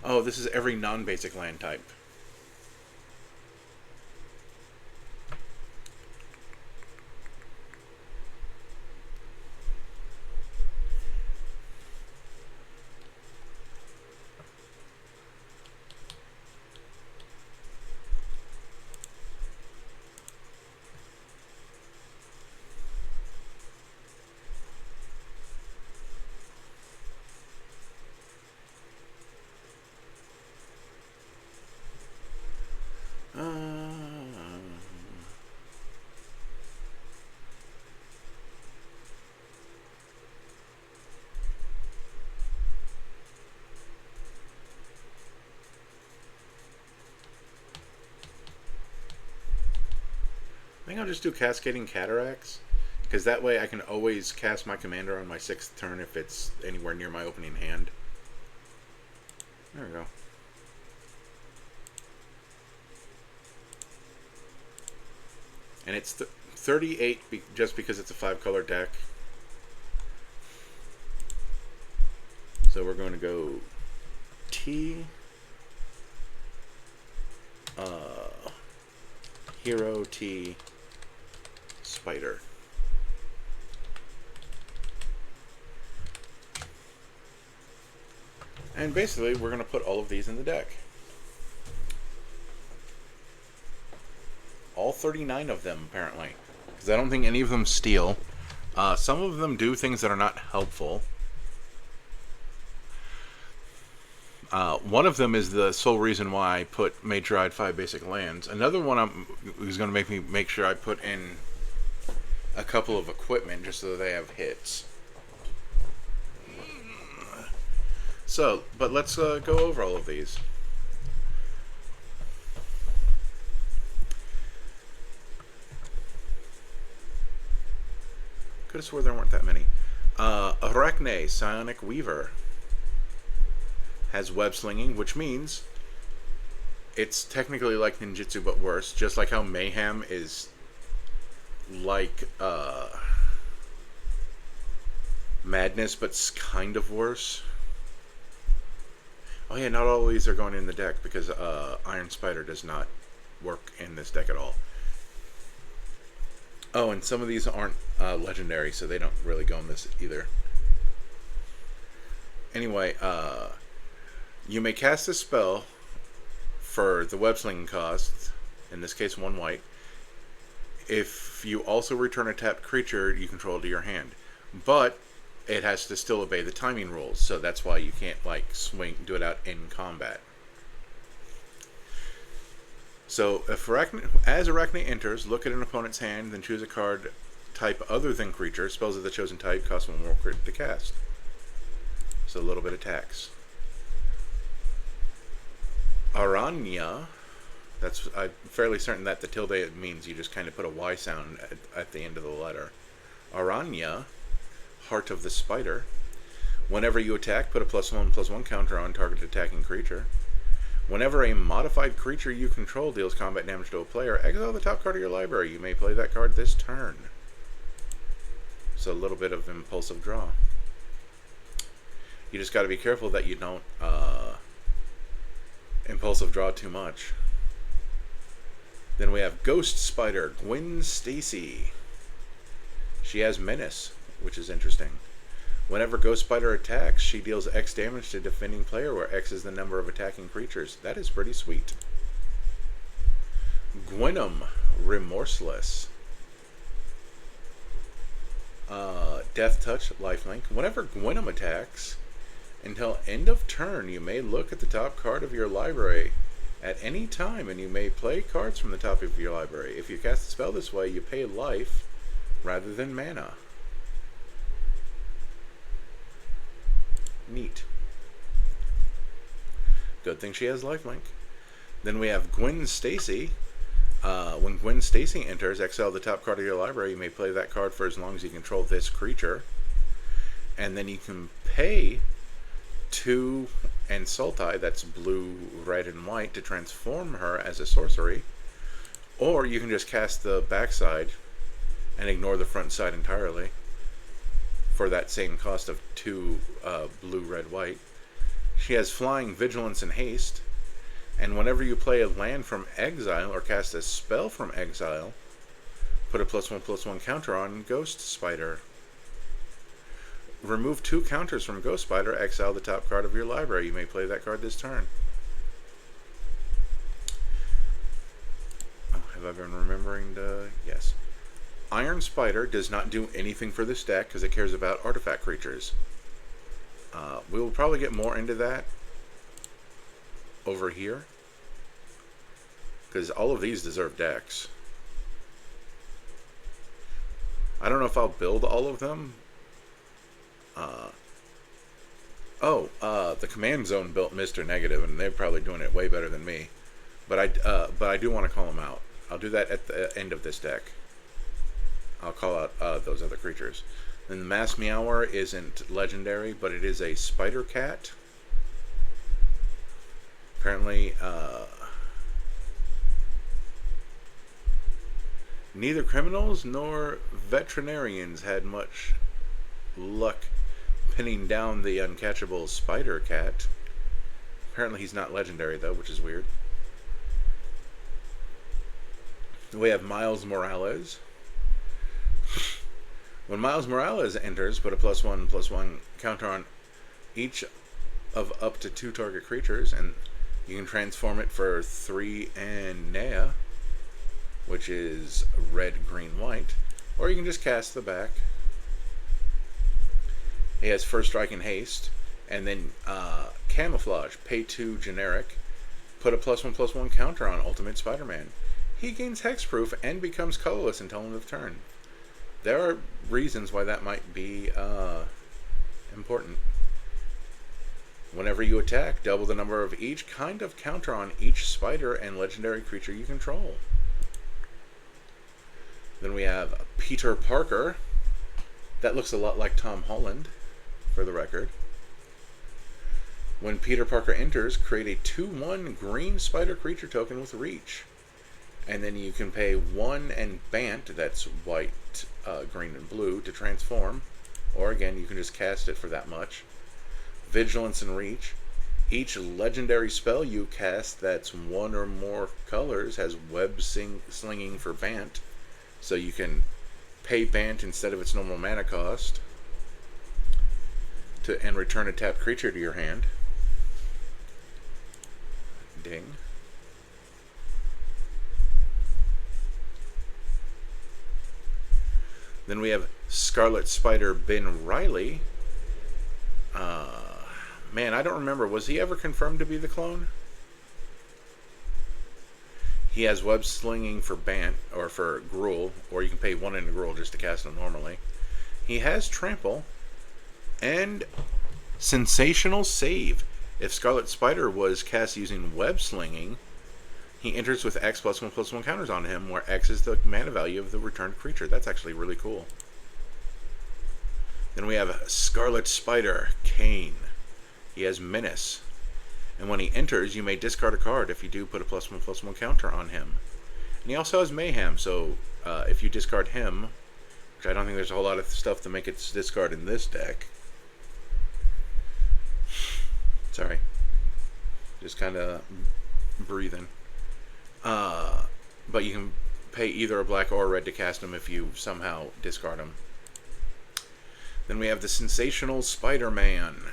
Oh, this is every non-basic land type. I think I'll just do Cascading Cataracts, because that way I can always cast my commander on my 6th turn if it's anywhere near my opening hand. There we go. And it's 38 just because it's a 5-color deck. So we're going to go T, Hero, T, Spider. And basically, we're going to put all of these in the deck. All 39 of them, apparently. Because I don't think any of them steal. Some of them do things that are not helpful. One of them is the sole reason why I made sure I had 5 basic lands. Another one is going to make me make sure I put in a couple of equipment just so that they have hits. So, but let's go over all of these. Could have swore there weren't that many. Arachne, Psionic Weaver, has web slinging, which means it's technically like ninjutsu but worse, just like how Mayhem is like Madness but kind of worse. Oh yeah, not all of these are going in the deck because Iron Spider does not work in this deck at all. Oh, and some of these aren't legendary, so they don't really go in this either. Anyway, you may cast a spell for the web slinging cost, in this case 1 white, if you also return a tapped creature you control to your hand. But it has to still obey the timing rules, so that's why you can't like do it out in combat. So if as Arachne enters, look at an opponent's hand, then choose a card type other than creature. Spells of the chosen type cost 1 more credit to cast. So a little bit of tax. Aranya, I'm fairly certain that the tilde means you just kind of put a Y sound at the end of the letter. Aranya, Heart of the Spider. Whenever you attack, put a +1/+1 counter on target attacking creature. Whenever a modified creature you control deals combat damage to a player, exile the top card of your library. You may play that card this turn. So a little bit of impulsive draw. You just got to be careful that you don't impulsive draw too much. Then we have Ghost Spider, Gwen Stacy. She has Menace, which is interesting. Whenever Ghost Spider attacks, she deals X damage to defending player, where X is the number of attacking creatures. That is pretty sweet. Gwenum, Remorseless. Death Touch, Lifelink. Whenever Gwenum attacks, until end of turn, you may look at the top card of your library at any time, and you may play cards from the top of your library. If you cast a spell this way, you pay life rather than mana. Neat. Good thing she has lifelink. Then we have Gwen Stacy. When Gwen Stacy enters, exile the top card of your library. You may play that card for as long as you control this creature. And then you can pay 2 and Sultai, that's blue, red, and white, to transform her as a sorcery. Or you can just cast the backside and ignore the front side entirely for that same cost of 2 blue, red, white. She has flying, vigilance, and haste. And whenever you play a land from exile or cast a spell from exile, put a +1/+1 counter on Ghost Spider. Remove 2 counters from Ghost Spider, exile the top card of your library. You may play that card this turn. Oh, have I been remembering to... Yes. Iron Spider does not do anything for this deck because it cares about artifact creatures. We will probably get more into that over here, because all of these deserve decks. I don't know if I'll build all of them. The Command Zone built Mr. Negative, and they're probably doing it way better than me. But I do want to call them out. I'll do that at the end of this deck. I'll call out those other creatures. Then the Mass Meower isn't legendary, but it is a Spider Cat. Apparently, neither criminals nor veterinarians had much luck pinning down the uncatchable Spider Cat. Apparently he's not legendary, though, which is weird. We have Miles Morales. When Miles Morales enters, put a +1/+1 counter on each of up to 2 target creatures, and you can transform it for 3 and Nea, which is red, green, white, or you can just cast the back. He has First Strike and Haste, and then Camouflage, pay 2 generic, put a +1/+1 counter on Ultimate Spider-Man. He gains Hexproof and becomes colorless until end of turn. There are reasons why that might be important. Whenever you attack, double the number of each kind of counter on each spider and legendary creature you control. Then we have Peter Parker. That looks a lot like Tom Holland, for the record. When Peter Parker enters, create a 2/1 green spider creature token with reach. And then you can pay 1 and Bant, that's white, green, and blue, to transform. Or again, you can just cast it for that much. Vigilance and Reach. Each legendary spell you cast that's 1 or more colors has web slinging for Bant. So you can pay Bant instead of its normal mana cost and return a tapped creature to your hand. Ding. Then we have Scarlet Spider Ben Riley. Man, I don't remember. Was he ever confirmed to be the clone? He has web slinging for Bant, or for Gruul, or you can pay 1 into Gruul just to cast him normally. He has Trample, and Sensational Save. If Scarlet Spider was cast using web slinging, he enters with X +1/+1 counters on him, where X is the mana value of the returned creature. That's actually really cool. Then we have Scarlet Spider Kane. He has Menace. And when he enters, you may discard a card. If you do, put a +1/+1 counter on him. And he also has Mayhem, so if you discard him, which I don't think there's a whole lot of stuff to make it discard in this deck. Sorry. Just kind of breathing. But you can pay either a black or a red to cast him if you somehow discard him. Then we have the Sensational Spider-Man,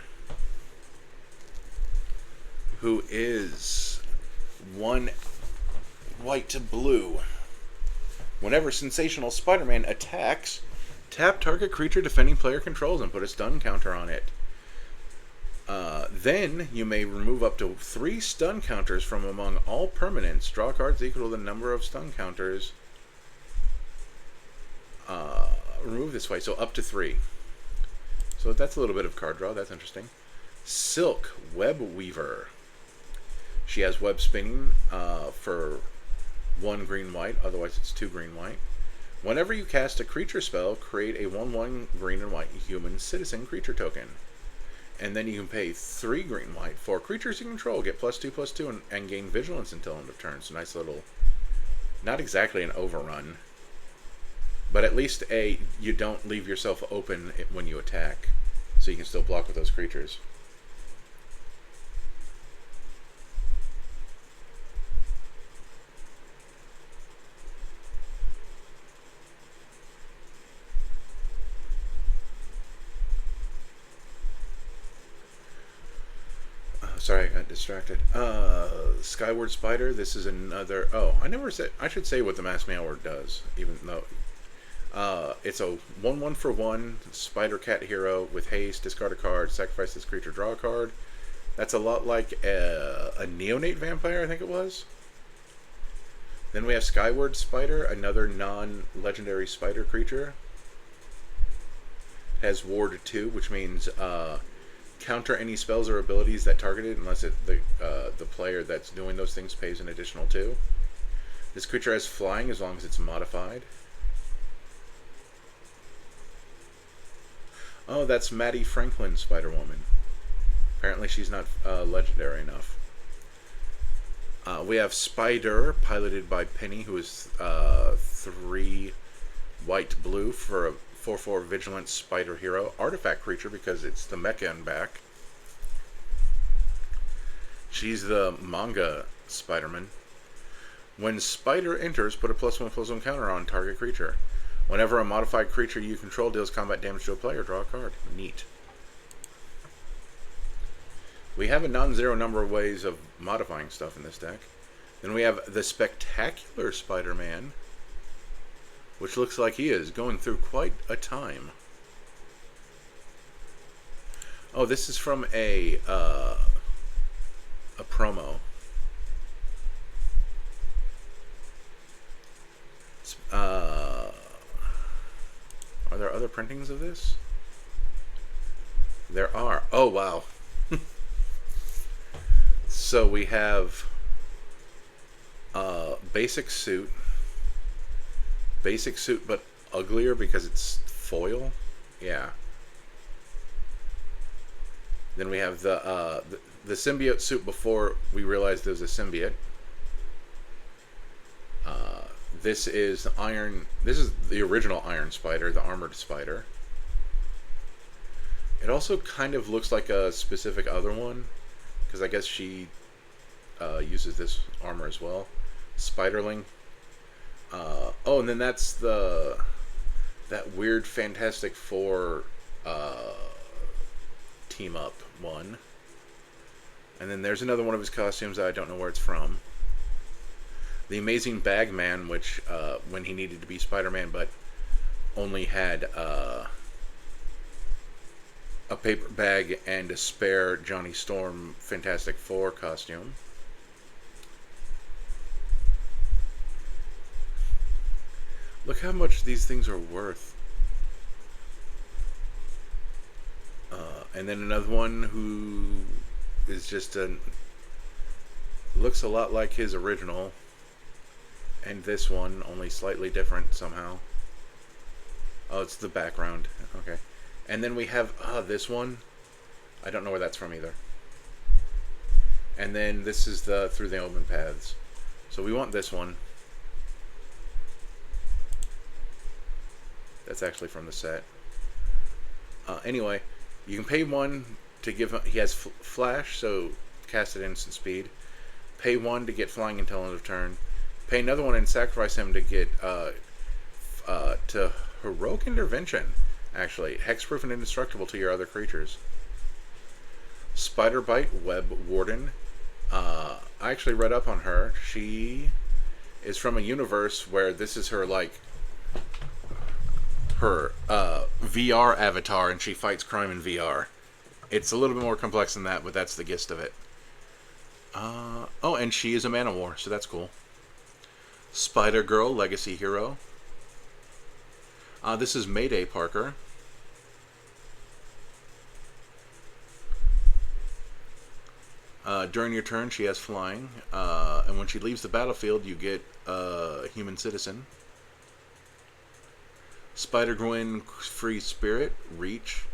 who is 1 white to blue. Whenever Sensational Spider-Man attacks, tap target creature defending player controls and put a stun counter on it. Then you may remove up to 3 stun counters from among all permanents. Draw cards equal to the number of stun counters removed this way, so up to 3. So that's a little bit of card draw. That's interesting. Silk Web Weaver. She has web spinning for 1 green white, otherwise it's 2 green white. Whenever you cast a creature spell, create a 1/1 green and white human citizen creature token. And then you can pay 3 green white for creatures you control, get +2/+2, and gain vigilance until end of turn. So nice little, not exactly an overrun, but at least you don't leave yourself open when you attack, so you can still block with those creatures. Sorry, I got distracted. Skyward Spider. This is another. Oh, I never said. I should say what the Mass Mailward does, even though it's a 1/1 for 1 Spider Cat hero with haste. Discard a card. Sacrifice this creature. Draw a card. That's a lot like a neonate vampire, I think it was. Then we have Skyward Spider, another non-legendary spider creature. Has Ward 2, which means counter any spells or abilities that target it unless the player that's doing those things pays an additional 2. This creature has flying as long as it's modified. Oh, that's Maddie Franklin, Spider-Woman. Apparently she's not legendary enough. We have Spider, piloted by Penny, who is 3 white-blue for a 4/4 Vigilant Spider Hero. Artifact creature because it's the mecha and back. She's the manga Spider-Man. When Spider enters, put a +1/+1 counter on target creature. Whenever a modified creature you control deals combat damage to a player, draw a card. Neat. We have a non-zero number of ways of modifying stuff in this deck. Then we have the Spectacular Spider-Man, which looks like he is going through quite a time. Oh, this is from a promo. Are there other printings of this? There are. Oh, wow. So we have basic suit but uglier because it's foil. Yeah. Then we have the symbiote suit before we realized there was a symbiote. This is Iron. This is the original Iron Spider, the armored spider. It also kind of looks like a specific other one, because I guess she uses this armor as well. Spiderling. Oh, and then that's that weird Fantastic Four team up one. And then there's another one of his costumes that I don't know where it's from. The Amazing Bagman, which when he needed to be Spider-Man, but only had a paper bag and a spare Johnny Storm Fantastic Four costume. Look how much these things are worth. And then another one who is just looks a lot like his original. And this one, only slightly different somehow. Oh, it's the background. Okay. And then we have this one. I don't know where that's from either. And then this is the Through the Open Paths. So we want this one. That's actually from the set. Anyway, you can pay 1 to give him. He has flash, so cast at instant speed. Pay 1 to get flying until end of turn. Pay another 1 and sacrifice him to get to Heroic Intervention. Actually, hexproof and indestructible to your other creatures. Spider Bite, Web Warden. I actually read up on her. She is from a universe where this is her her VR avatar, and she fights crime in VR. It's a little bit more complex than that, but that's the gist of it. Oh, and she is a Man of War, so that's cool. Spider Girl, Legacy Hero. This is Mayday Parker. During your turn, she has flying. And when she leaves the battlefield, you get Human Citizen. Spider-Gwen, Free Spirit, Reach.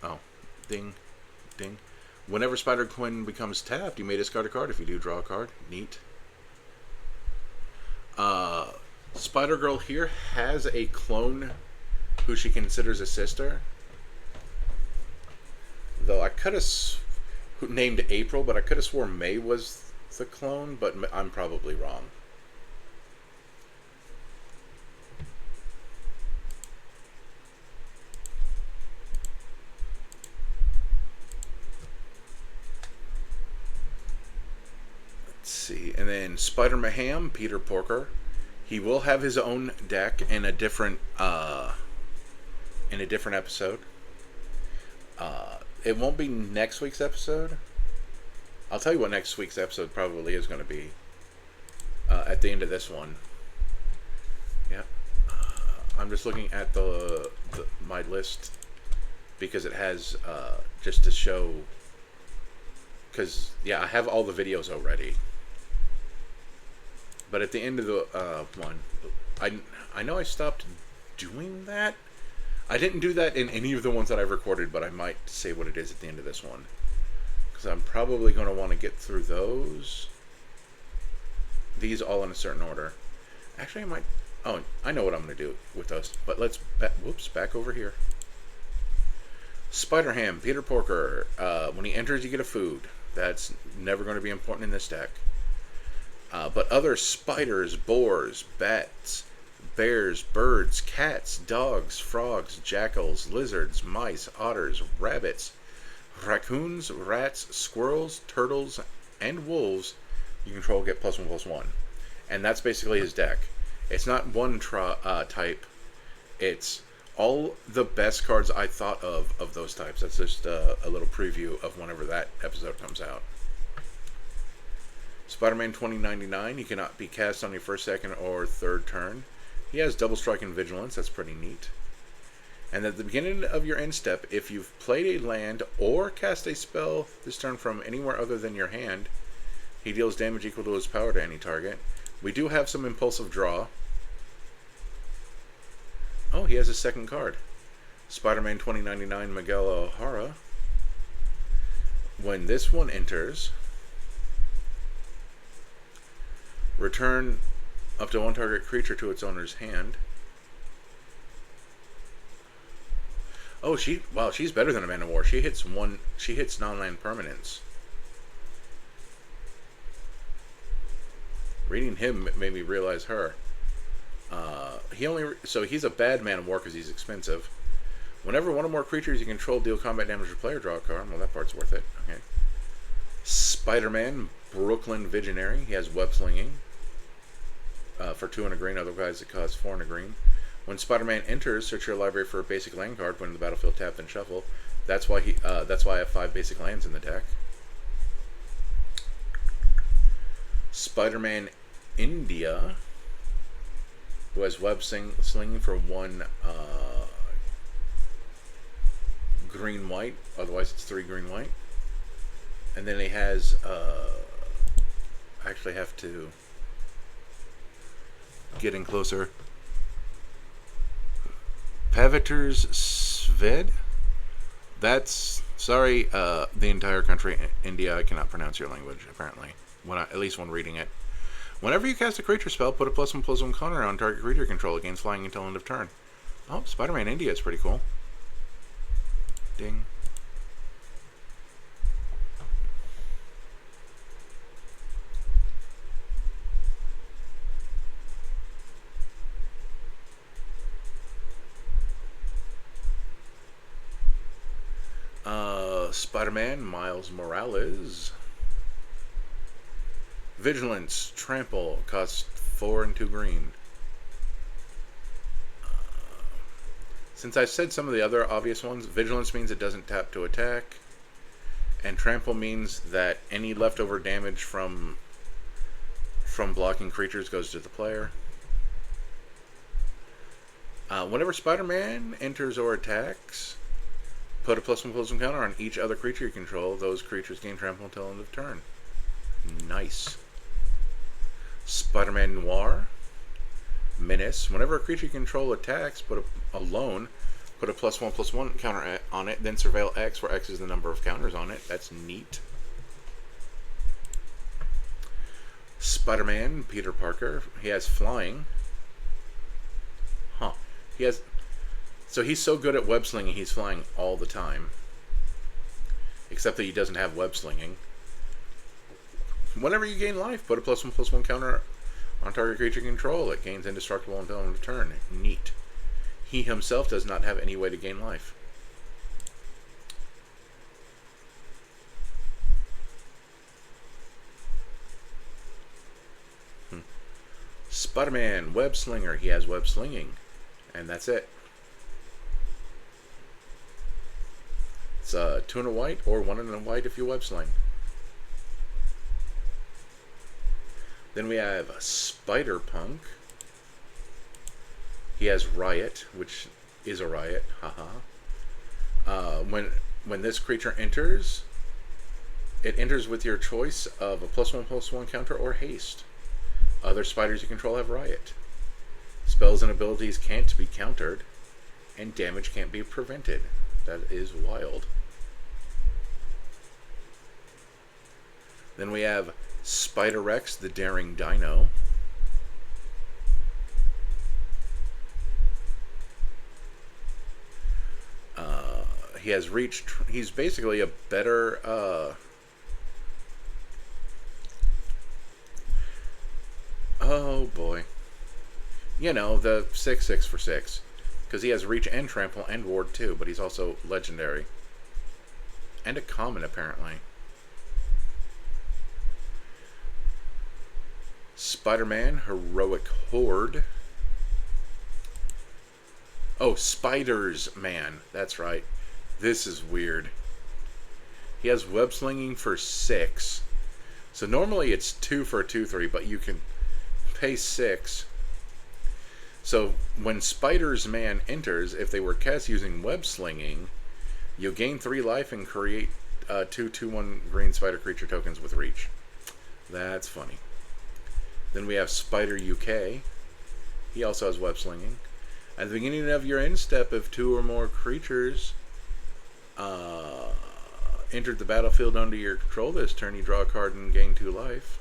Oh, ding, ding. Whenever Spider-Gwen becomes tapped, you may discard a card. If you do, draw a card. Neat. Spider-Girl here has a clone who she considers a sister. Though I could have named April, but I could have swore May was the clone, but I'm probably wrong. Let's see. And then Spider-Maham, Peter Porker. He will have his own deck in a different episode. It won't be next week's episode. I'll tell you what next week's episode probably is going to be at the end of this one. Yeah, I'm just looking at my list because it has just to show. Because yeah, I have all the videos already. But at the end of the one, I know I stopped doing that. I didn't do that in any of the ones that I've recorded, but I might say what it is at the end of this one. Because I'm probably going to want to get through these all in a certain order. Actually, I might... Oh, I know what I'm going to do with those. But let's... back over here. Spider-Ham, Peter Porker. When he enters, you get a food. That's never going to be important in this deck. But other spiders, boars, bats, bears, birds, cats, dogs, frogs, jackals, lizards, mice, otters, rabbits, raccoons, rats, squirrels, turtles, and wolves you control get +1/+1. And that's basically his deck. It's not one type. It's all the best cards I thought of those types. That's just a little preview of whenever that episode comes out. Spider-Man 2099, he cannot be cast on your first, second, or third turn. He has double strike and vigilance. That's pretty neat. And at the beginning of your end step, if you've played a land or cast a spell this turn from anywhere other than your hand, he deals damage equal to his power to any target. We do have some impulsive draw. Oh, he has a second card. Spider-Man 2099 Miguel O'Hara. When this one enters, return up to one target creature to its owner's hand. Oh, she's better than a Man of War. She hits non-land permanents. Reading him made me realize her. He's a bad Man of War because he's expensive. Whenever one or more creatures you control deal combat damage to player, draw a card. Well, that part's worth it. Okay. Spider-Man, Brooklyn Visionary. He has web slinging. For 2 and a green, otherwise it costs 4 and a green. When Spider-Man enters, search your library for a basic land card. When in the battlefield, tap and shuffle. That's why I have 5 basic lands in the deck. Spider-Man India, who has web slinging for 1 green-white. Otherwise, it's 3 green-white. And then he has. I actually have to get in closer. Paviters Sved. That's sorry. The entire country, India. I cannot pronounce your language. Apparently, at least when reading it. Whenever you cast a creature spell, put a +1/+1 counter on target creature control against flying until end of turn. Oh, Spider-Man India is pretty cool. Ding. Spider-Man Miles Morales. Vigilance, Trample, costs 4 and 2 green. Since I've said some of the other obvious ones, Vigilance means it doesn't tap to attack, and Trample means that any leftover damage from blocking creatures goes to the player. Whenever Spider-Man enters or attacks, put a +1/+1 counter on each other creature you control. Those creatures gain trample until end of turn. Nice. Spider-Man Noir. Menace. Whenever a creature you control attacks, put a alone, put a +1/+1 counter on it, then surveil X, where X is the number of counters on it. That's neat. Spider-Man, Peter Parker. He has flying. Huh. He has... So he's so good at web slinging, he's flying all the time. Except that he doesn't have web slinging. Whenever you gain life, put a +1/+1 counter on target creature control. It gains indestructible until end of turn. Neat. He himself does not have any way to gain life. Spider-Man, Web Slinger. He has web slinging. And that's it. It's 2 and a white or 1 and a white if you web sling. Then we have Spider-Punk. He has Riot, which is a riot. Haha. When this creature enters, it enters with your choice of a +1/+1 counter or haste. Other spiders you control have Riot. Spells and abilities can't be countered, and damage can't be prevented. That is wild. Then we have Spider-Rex, the Daring Dino. He has reached... He's basically a better... oh boy. You know, the 6/6 for 6. Because he has reach and trample and ward too, but he's also legendary. And a common, apparently. Spider-Man, Heroic Horde. Oh, Spiders Man. That's right. This is weird. He has web slinging for 6. So normally it's 2 for a 2/3, but you can pay 6. So when Spiders Man enters, if they were cast using web slinging, you gain 3 life and create 2 2/1 green spider creature tokens with reach. That's funny. Then we have Spider UK. He also has web slinging. At the beginning of your end step, if 2 or more creatures entered the battlefield under your control this turn, you draw a card and gain 2 life.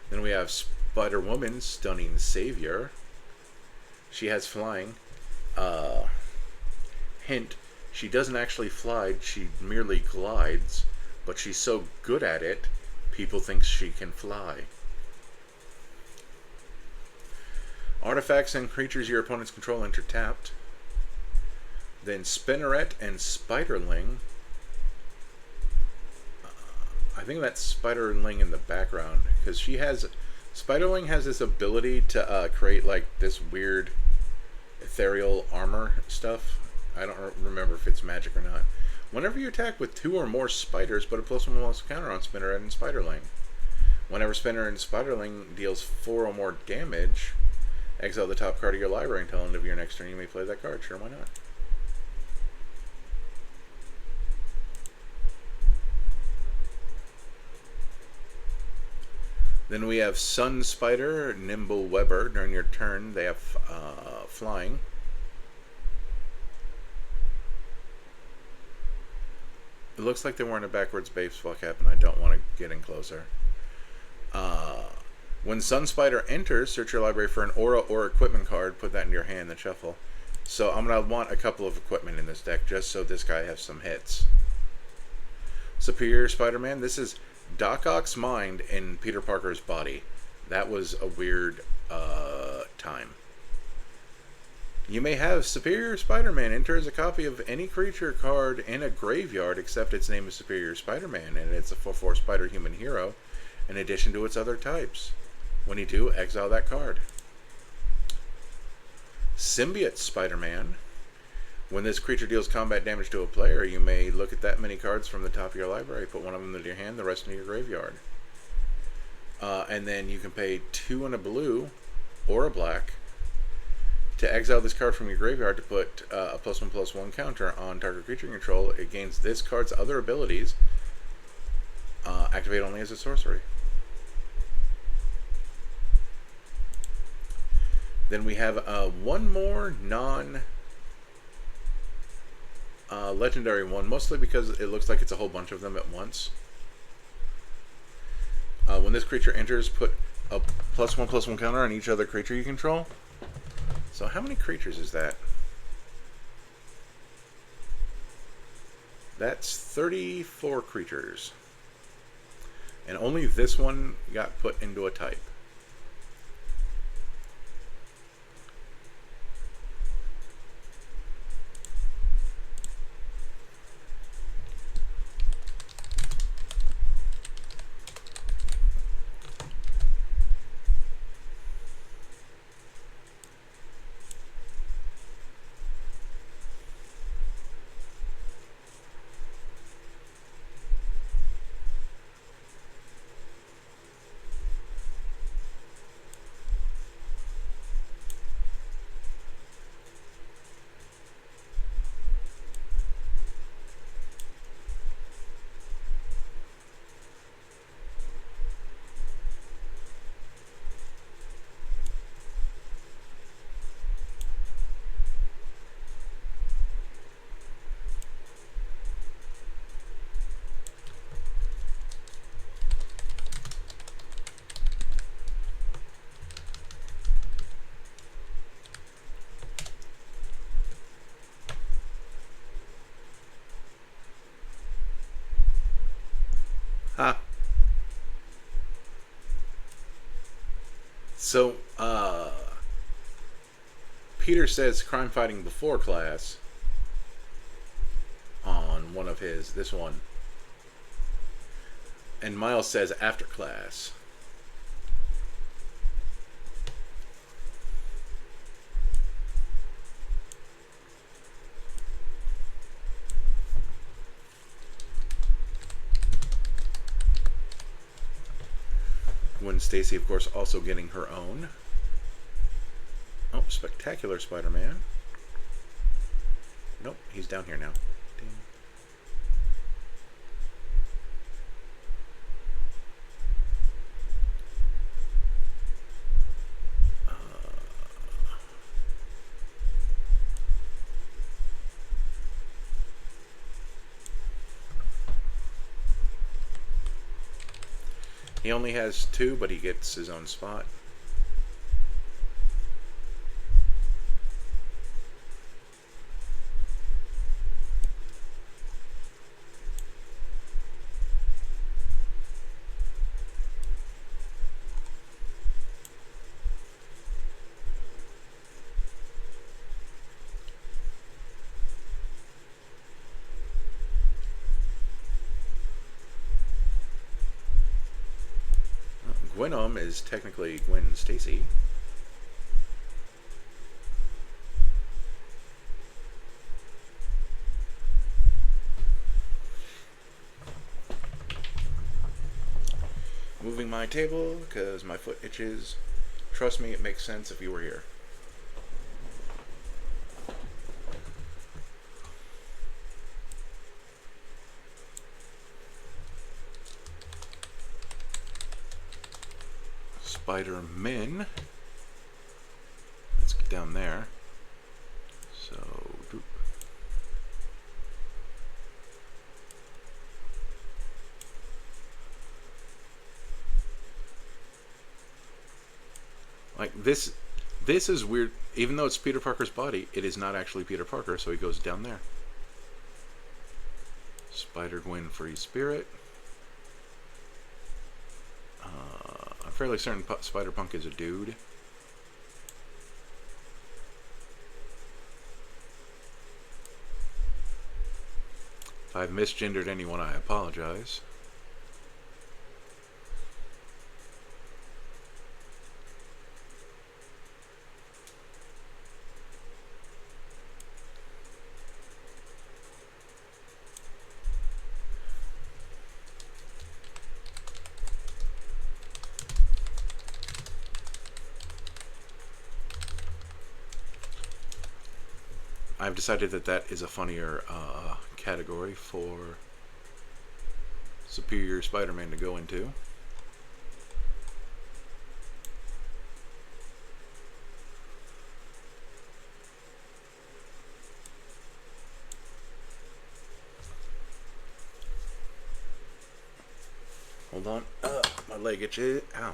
Then we have Spider-Woman, Stunning Savior. She has flying. Hint, she doesn't actually fly, she merely glides, but she's so good at it, people think she can fly. Artifacts and creatures your opponents control enter tapped. Then Spinneret and Spiderling. I think that's Spiderling in the background, because she has... Spiderling has this ability to create like this weird ethereal armor stuff. I don't remember if it's magic or not. Whenever you attack with 2 or more spiders, put a +1/+1 counter on Spinneret and Spiderling. Whenever Spinneret and Spiderling deals 4 or more damage, exile the top card of your library until the end of your next turn. You may play that card. Sure, why not? Then we have Sun Spider, Nimble Webber. During your turn, they have flying. It looks like they're wearing a backwards baseball cap, and I don't want to get in closer. When Sun Spider enters, search your library for an aura or equipment card. Put that in your hand, then shuffle. So I'm going to want a couple of equipment in this deck, just so this guy has some hits. Superior Spider-Man. This is Doc Ock's mind in Peter Parker's body. That was a weird time. You may have Superior Spider-Man enter as a copy of any creature card in a graveyard except its name is Superior Spider-Man, and it's a 4/4 Spider-Human hero in addition to its other types. When you do, exile that card. Symbiote Spider-Man. When this creature deals combat damage to a player, you may look at that many cards from the top of your library, put one of them into your hand, the rest into your graveyard. And then you can pay 2 and a blue or a black to exile this card from your graveyard to put a +1/+1 counter on target creature control. It gains this card's other abilities. Activate only as a sorcery. Then we have one more legendary one, mostly because it looks like it's a whole bunch of them at once. When this creature enters, put a +1/+1 counter on each other creature you control. So how many creatures is that? That's 34 creatures. And only this one got put into a type. Ah. So, Peter says crime fighting before class on one of his, this one. And Miles says after class. When Stacy, of course, also getting her own. Oh, Spectacular Spider-Man. Nope, he's down here now. Ding. He only has 2, but he gets his own spot. Gwenom is technically Gwen Stacy. Moving my table because my foot itches. Trust me, it makes sense if you were here. Spider-Man. Let's get down there. So, like this is weird. Even though it's Peter Parker's body, it is not actually Peter Parker, so he goes down there. Spider-Gwen Free Spirit. I'm fairly certain Spider-Punk is a dude. If I've misgendered anyone, I apologize. I've decided that that is a funnier category for Superior Spider-Man to go into. Hold on. My leg itches. Ow.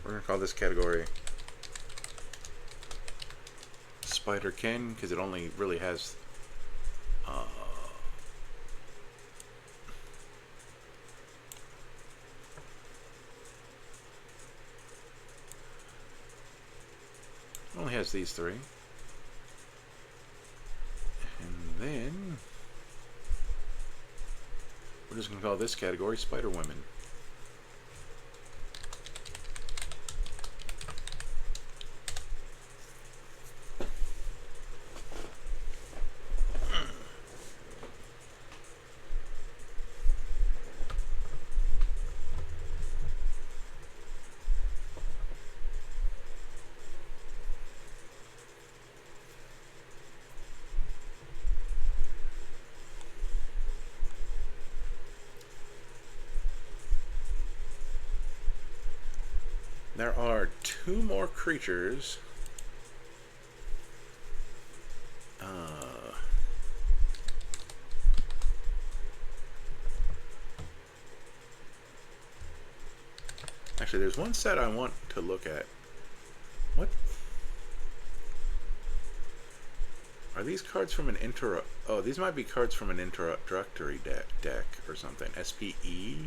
We're going to call this category Spider-Kin, because it only really has these three. And then we're just going to call this category Spider-Women. There are 2 more creatures. Actually, there's one set I want to look at. What? Are these cards from an intro? Oh, these might be cards from an introductory deck or something. SPE?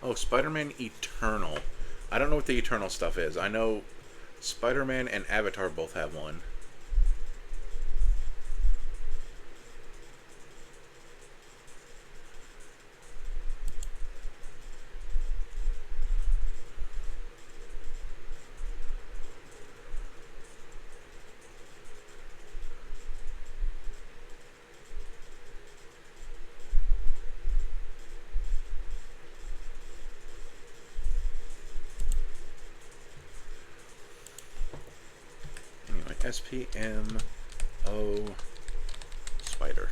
Oh, Spider-Man Eternal. I don't know what the Eternal stuff is. I know Spider-Man and Avatar both have one. SPMO Spider.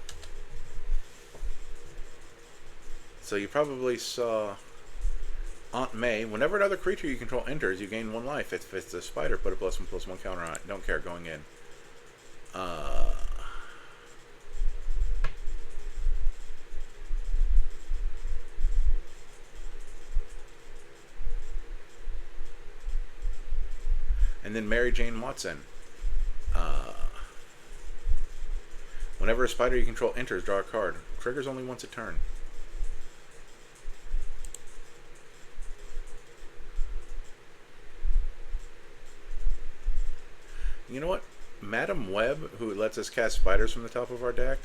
So you probably saw Aunt May. Whenever another creature you control enters, you gain 1 life. If it's a spider, put a +1/+1 counter on it. Don't care going in. And then Mary Jane Watson. Whenever a spider you control enters, draw a card. Triggers only once a turn. You know what? Madam Web, who lets us cast spiders from the top of our deck,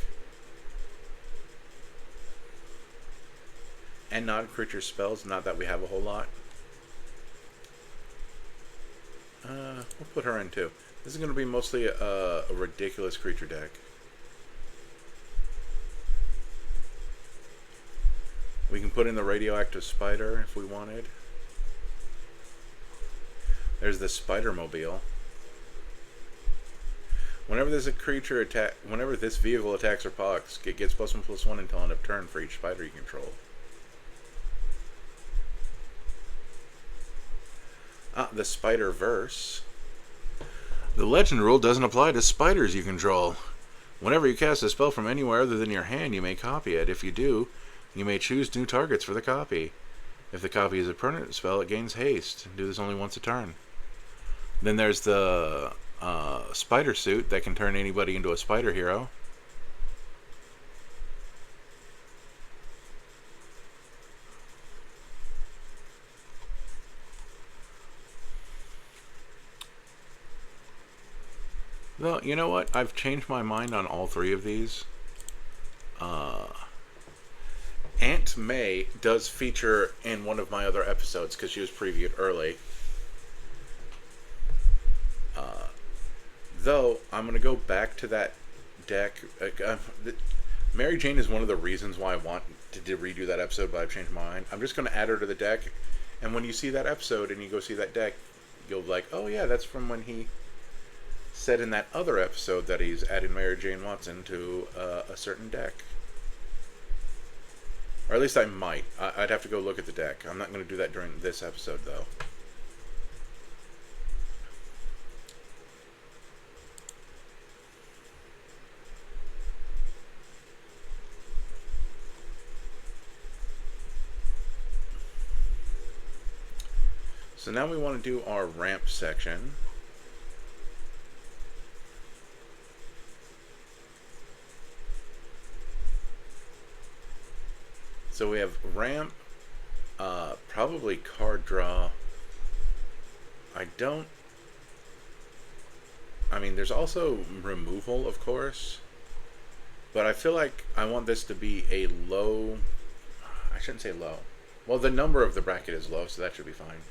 and non-creature spells, not that we have a whole lot. We'll put her in too. This is going to be mostly a ridiculous creature deck. We can put in the radioactive spider if we wanted. There's the Spider-Mobile. Whenever there's a creature attack, whenever this vehicle attacks or pox, it gets +1/+1 until end of turn for each spider you control. The Spider-Verse. The legend rule doesn't apply to spiders you control. Whenever you cast a spell from anywhere other than your hand, you may copy it. If you do, you may choose new targets for the copy. If the copy is a permanent spell, it gains haste. Do this only once a turn. Then there's the Spider Suit that can turn anybody into a spider hero. Well, you know what? I've changed my mind on all three of these. Aunt May does feature in one of my other episodes because she was previewed early. Though, I'm going to go back to that deck. Mary Jane is one of the reasons why I want to redo that episode, but I've changed my mind. I'm just going to add her to the deck, and when you see that episode and you go see that deck, you'll be like, oh yeah, that's from when he said in that other episode that he's adding Mary Jane Watson to a certain deck. Or at least I might. I'd have to go look at the deck. I'm not going to do that during this episode, though. So now we want to do our ramp section. So we have ramp, probably card draw. I mean, there's also removal, of course. But I feel like I want this to be a low... I shouldn't say low. Well, the number of the bracket is low, so that should be fine.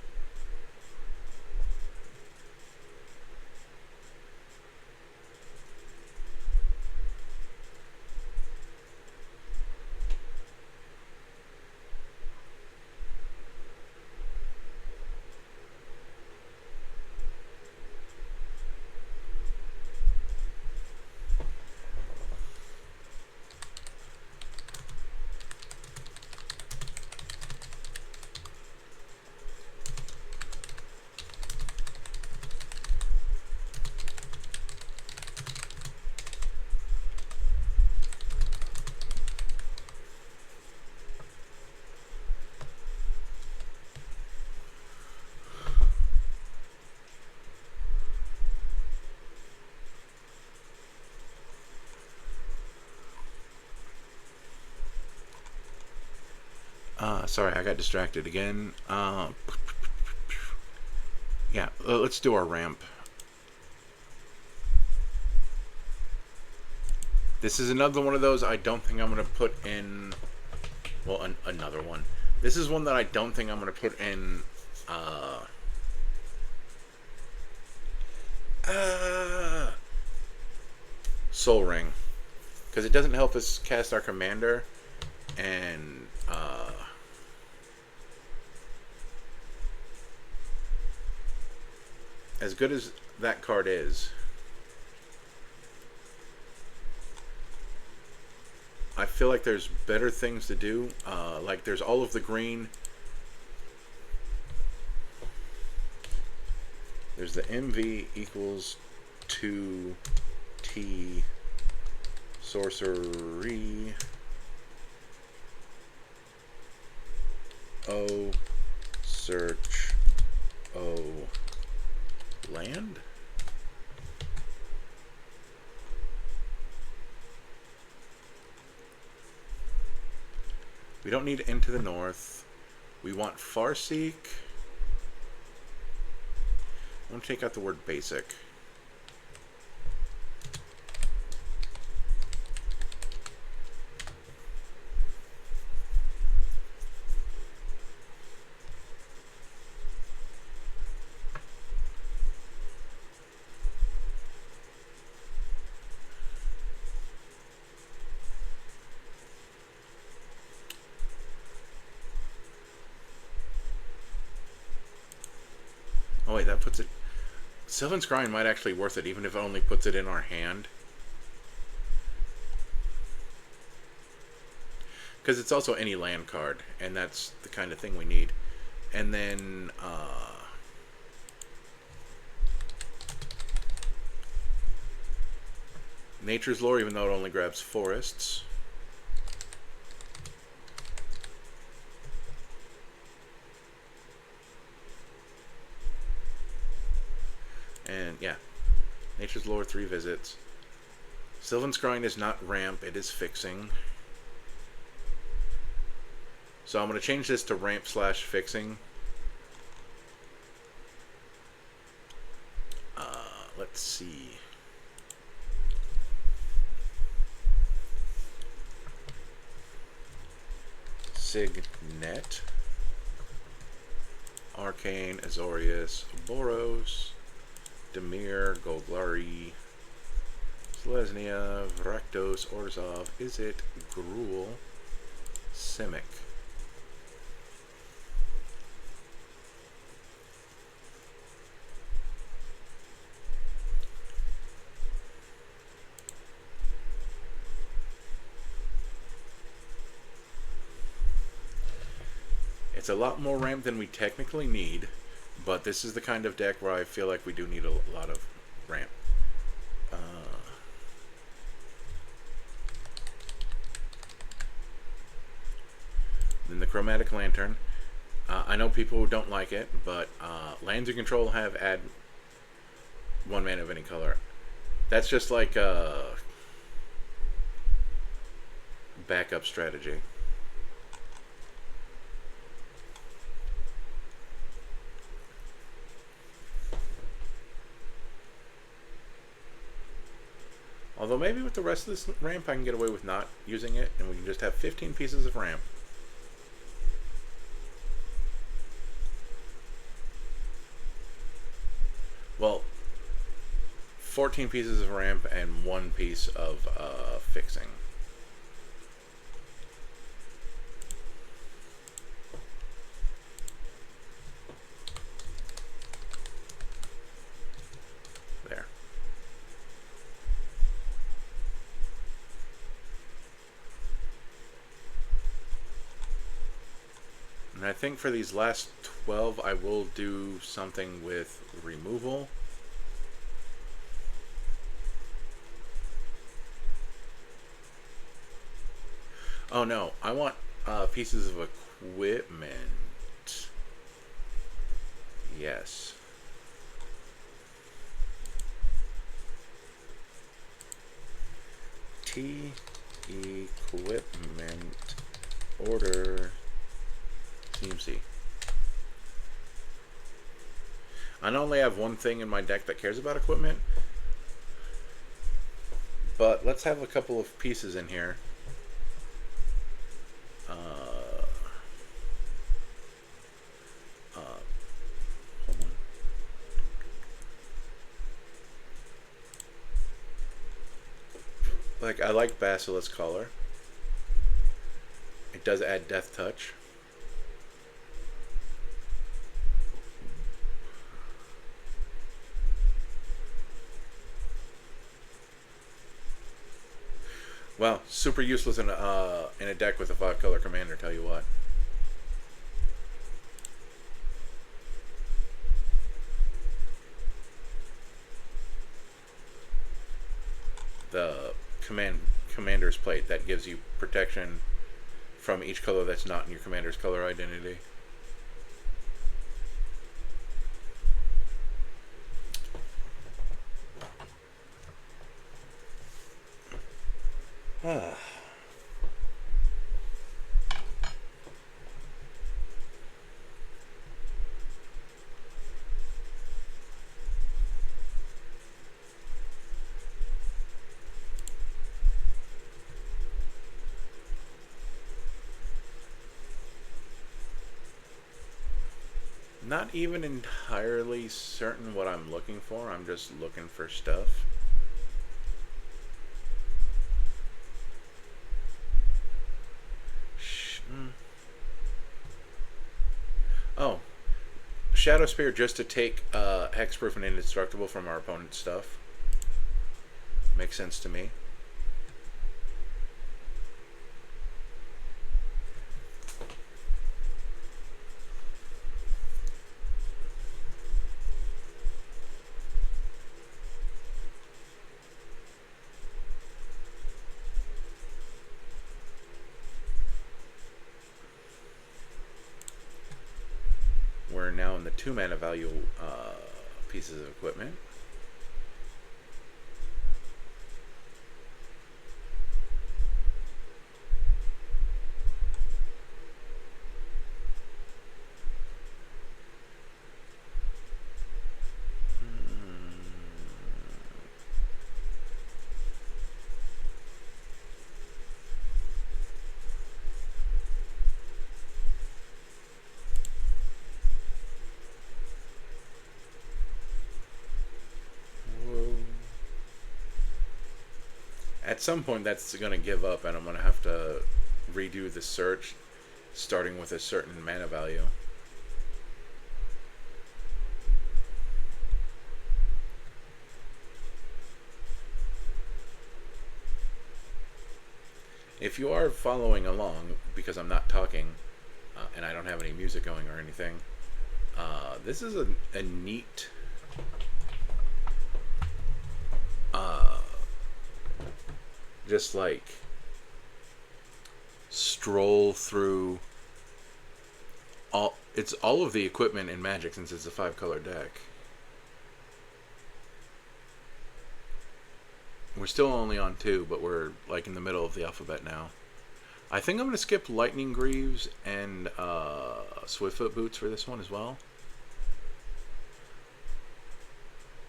Sorry, I got distracted again. Yeah, let's do our ramp. This is another one of those I don't think I'm going to put in... Well, another one. This is one that I don't think I'm going to put in... Soul Ring. Because it doesn't help us cast our commander. And... as good as that card is, I feel like there's better things to do. Like there's all of the green. There's the MV equals 2T sorcery. O search O land. We don't need Into the North. We want Farseek. I'm going to take out the word basic. Oh wait, that puts it... Sylvan Scrying might actually worth it, even if it only puts it in our hand. Because it's also any land card, and that's the kind of thing we need. And then... Nature's Lore, even though it only grabs forests. And yeah, Nature's Lore, 3 visits. Sylvan Scrying is not ramp, it is fixing. So I'm going to change this to ramp / fixing. Let's see. Signet, Arcane, Azorius, Boros, Demir, Golglari, Selesnya, Rakdos, Orzhov, Izzet, Gruul, Simic. It's a lot more ramp than we technically need, but this is the kind of deck where I feel like we do need a lot of ramp. Then the Chromatic Lantern. I know people who don't like it, but lands you control have add 1 mana of any color. That's just like a backup strategy. Although maybe with the rest of this ramp I can get away with not using it, and we can just have 15 pieces of ramp. Well, 14 pieces of ramp and 1 piece of fixing. There. And I think for these last 12 I will do something with removal. Oh no, I want pieces of equipment. Yes. T equipment order TMC. I only have one thing in my deck that cares about equipment, but let's have a couple of pieces in here. Hold on. Like, I like Basilisk Collar. It does add Death Touch. Well, super useless in a deck with a 5-color commander, tell you what. The commander's plate that gives you protection from each color that's not in your commander's color identity. Not even entirely certain what I'm looking for. I'm just looking for stuff. Oh, Shadow Spear just to take hexproof and indestructible from our opponent's stuff. Makes sense to me. We're now in the 2 mana value pieces of equipment. At some point, that's going to give up, and I'm going to have to redo the search, starting with a certain mana value. If you are following along, because I'm not talking, and I don't have any music going or anything, this is a neat just like stroll through all of the equipment in Magic, since it's a 5-color deck. We're still only on 2, but we're like in the middle of the alphabet now. I think I'm going to skip Lightning Greaves and Swiftfoot Boots for this one as well.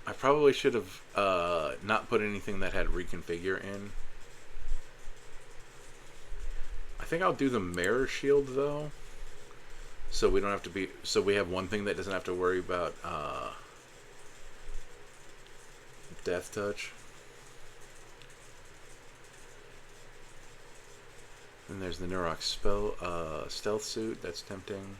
I probably should have not put anything that had Reconfigure in. I think I'll do the Mirror Shield though, so we don't have to be. So we have one thing that doesn't have to worry about Death Touch. And there's the Nurok Stealth Suit. That's tempting.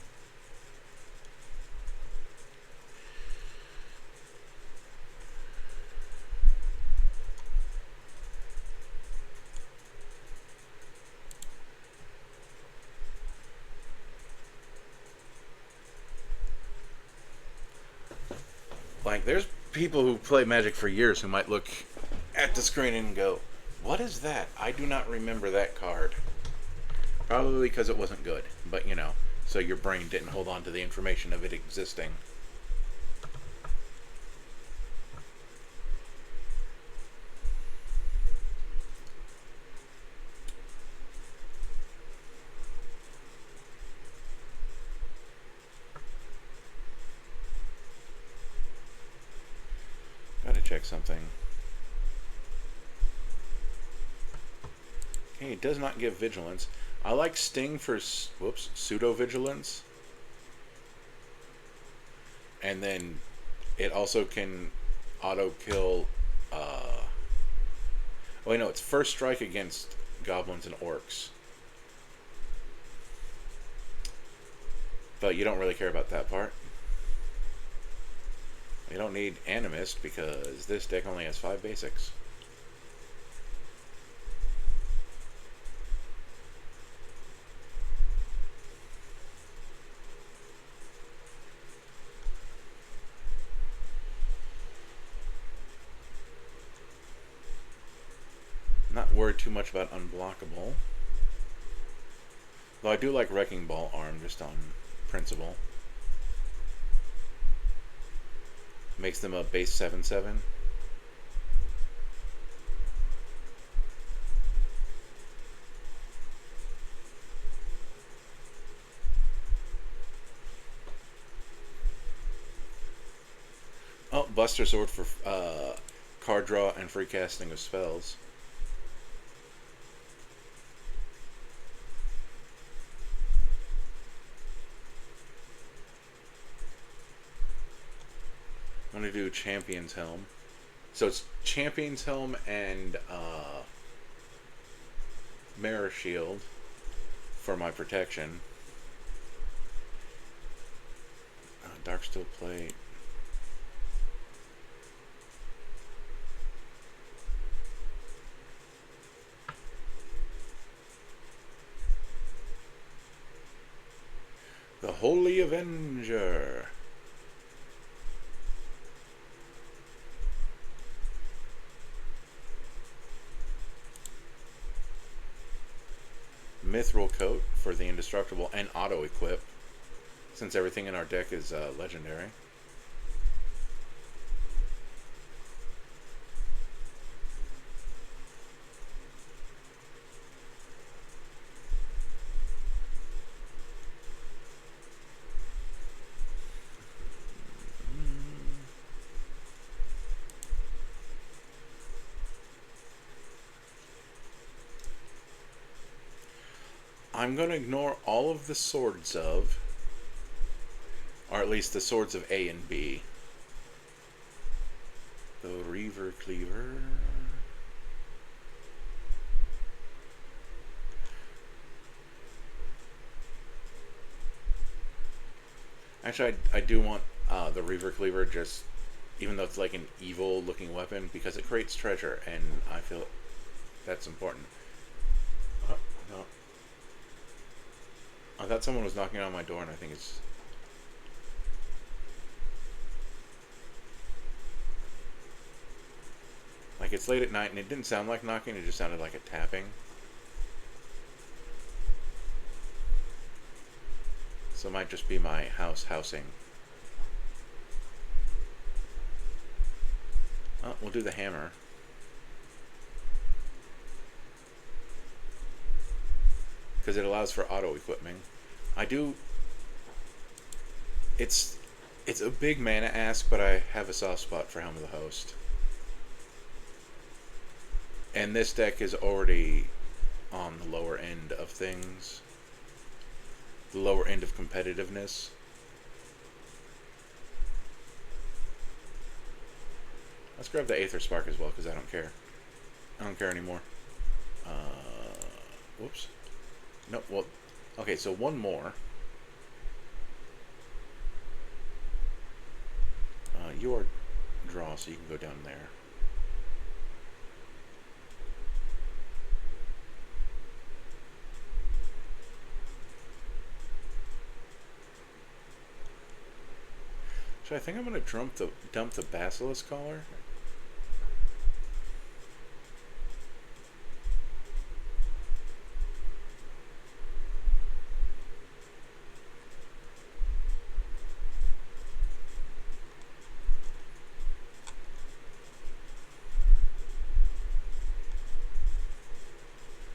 Like, there's people who play Magic for years who might look at the screen and go, "What is that? I do not remember that card." Probably because it wasn't good, but you know, so your brain didn't hold on to the information of it existing. Gotta check something. Okay, it does not give Vigilance. I like Sting for, whoops, pseudo-vigilance. And then it also can auto-kill, oh wait, no, it's first strike against goblins and orcs. But you don't really care about that part. You don't need Animist because this deck only has 5 basics. Not worried too much about unblockable. Though I do like Wrecking Ball Arm just on principle. Makes them a base 7/7. Oh, Buster Sword for card draw and free casting of spells. I'm going to do Champion's Helm. So it's Champion's Helm and Mirror Shield for my protection. Darksteel Plate. The Holy Avenger. Mithril Coat for the Indestructible and Auto Equip, since everything in our deck is legendary. I'm going to ignore all of the swords of, or at least the swords of A and B. The Reaver Cleaver. Actually, I do want the Reaver Cleaver, just even though it's like an evil looking weapon, because it creates treasure, and I feel that's important. No. I thought someone was knocking on my door, and I think it's... Like, it's late at night, and it didn't sound like knocking, it just sounded like a tapping. So it might just be my house housing. Oh, we'll do the hammer. Because it allows for auto-equipping. I do... It's a big mana ask, but I have a soft spot for Helm of the Host. And this deck is already on the lower end of things. The lower end of competitiveness. Let's grab the Aether Spark as well, because I don't care. I don't care anymore. Whoops. No, well, okay, so one more. You are draw, so you can go down there. So I think I'm going to dump the Basilisk Collar.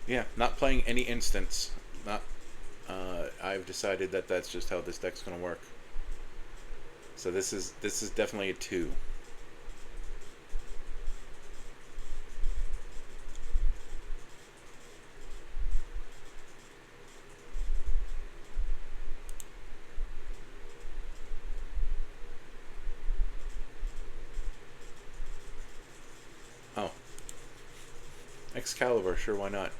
Yeah, not playing any instants. Not. I've decided that that's just how this deck's going to work. So this is definitely a 2. Oh. Excalibur, sure, why not?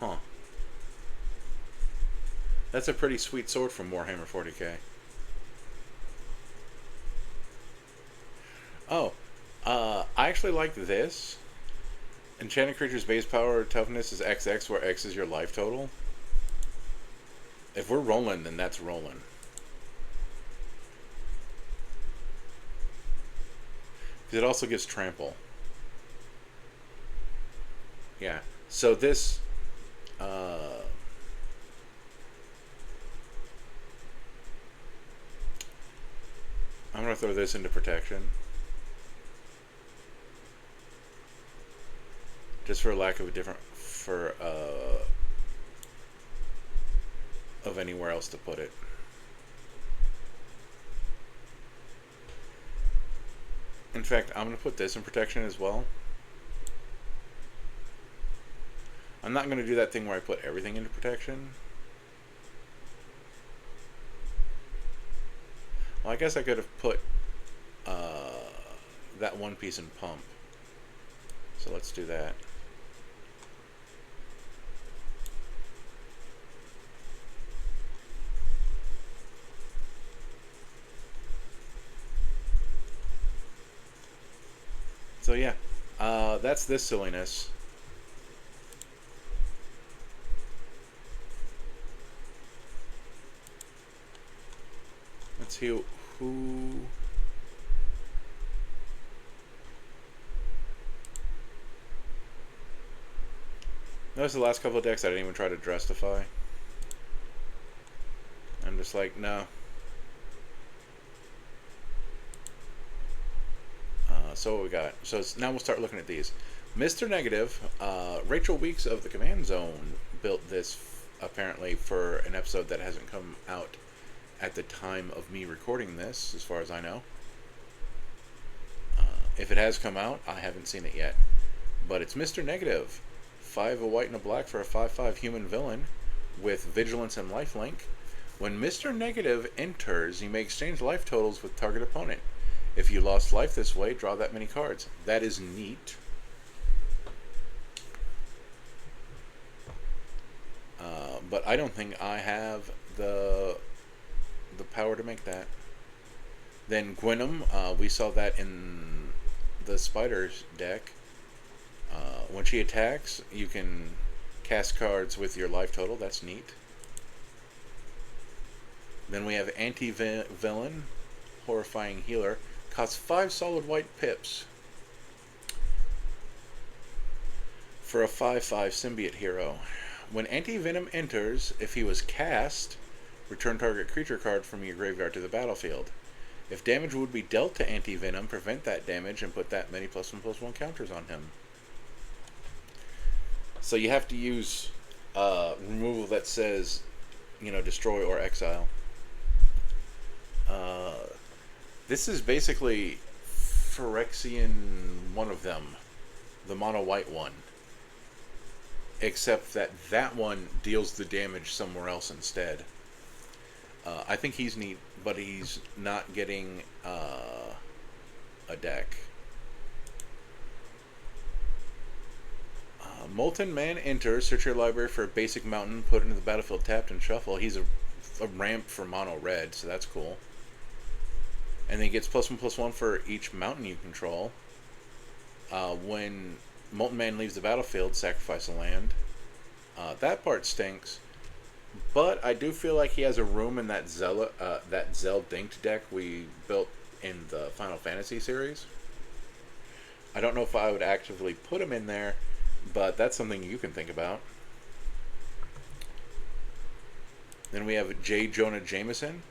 Huh. That's a pretty sweet sword from Warhammer 40k. Oh, I actually like this. Enchanted creature's base power toughness is XX, where X is your life total. If we're rolling, then that's rolling. Because it also gives trample. Yeah. So this... I'm going to throw this into protection. Just for lack of a different... of anywhere else to put it. In fact, I'm going to put this in protection as well. I'm not going to do that thing where I put everything into protection. Well, I guess I could have put that one piece in pump. So let's do that. So yeah, that's this silliness. Let's see who... Notice the last couple of decks I didn't even try to justify. I'm just like, no. So what we got? So now we'll start looking at these. Mr. Negative, Rachel Weeks of the Command Zone built this apparently for an episode that hasn't come out at the time of me recording this, as far as I know. If it has come out, I haven't seen it yet. but it's Mr. Negative. 5 a white and a black for a 5/5 human villain with vigilance and lifelink. When Mr. Negative enters, you may exchange life totals with target opponent. If you lost life this way, draw that many cards. That is neat. But I don't think I have the power to make that. Then Gwynnum, we saw that in the Spiders deck. When she attacks, you can cast cards with your life total. That's neat. Then we have Anti-Villain, Horrifying Healer. Costs 5 solid white pips. For a 5/5 symbiote hero. When Anti-Venom enters, if he was cast, return target creature card from your graveyard to the battlefield. If damage would be dealt to Anti-Venom, prevent that damage and put that many +1/+1 counters on him. So you have to use removal that says, destroy or exile. This is basically Phyrexian one of them, the mono white one. Except that one deals the damage somewhere else instead. I think he's neat, but he's not getting a deck. Molten Man enters, search your library for a basic mountain, put it into the battlefield tapped and shuffle. He's a ramp for mono red, so that's cool. And then he gets +1/+1 for each mountain you control. When Molten Man leaves the battlefield, sacrifice a land. That part stinks. But I do feel like he has a room in that Dinked deck we built in the Final Fantasy series. I don't know if I would actively put him in there, but that's something you can think about. Then we have J. Jonah Jameson.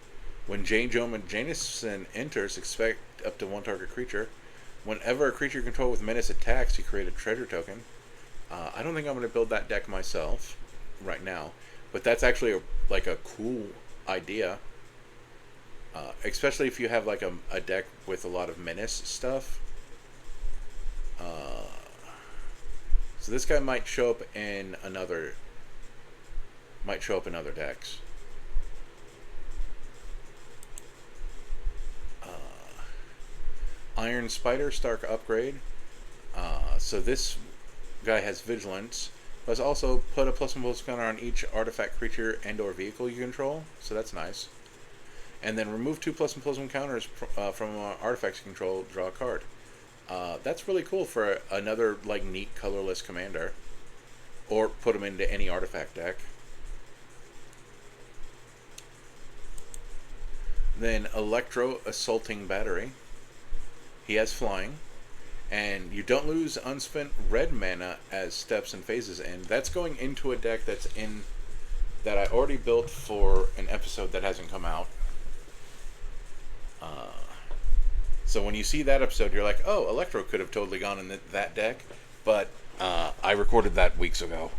When J. Jonah Jameson enters, expect up to 1 target creature. Whenever a creature you control with menace attacks, you create a treasure token. I don't think I'm going to build that deck myself right now, but that's actually a cool idea. Especially if you have like a deck with a lot of menace stuff. So this guy might show up in other decks. Iron Spider Stark upgrade. So this guy has vigilance, but also put a +1/+1 counter on each artifact, creature, and/or vehicle you control. So that's nice. And then remove 2 +1/+1 counters from artifacts you control. Draw a card. That's really cool for another neat colorless commander, or put them into any artifact deck. Then Electro Assaulting Battery. He has flying, and you don't lose unspent red mana as steps and phases end. That's going into a deck that I already built for an episode that hasn't come out. So when you see that episode, you're like, oh, Electro could have totally gone in that deck, but I recorded that weeks ago.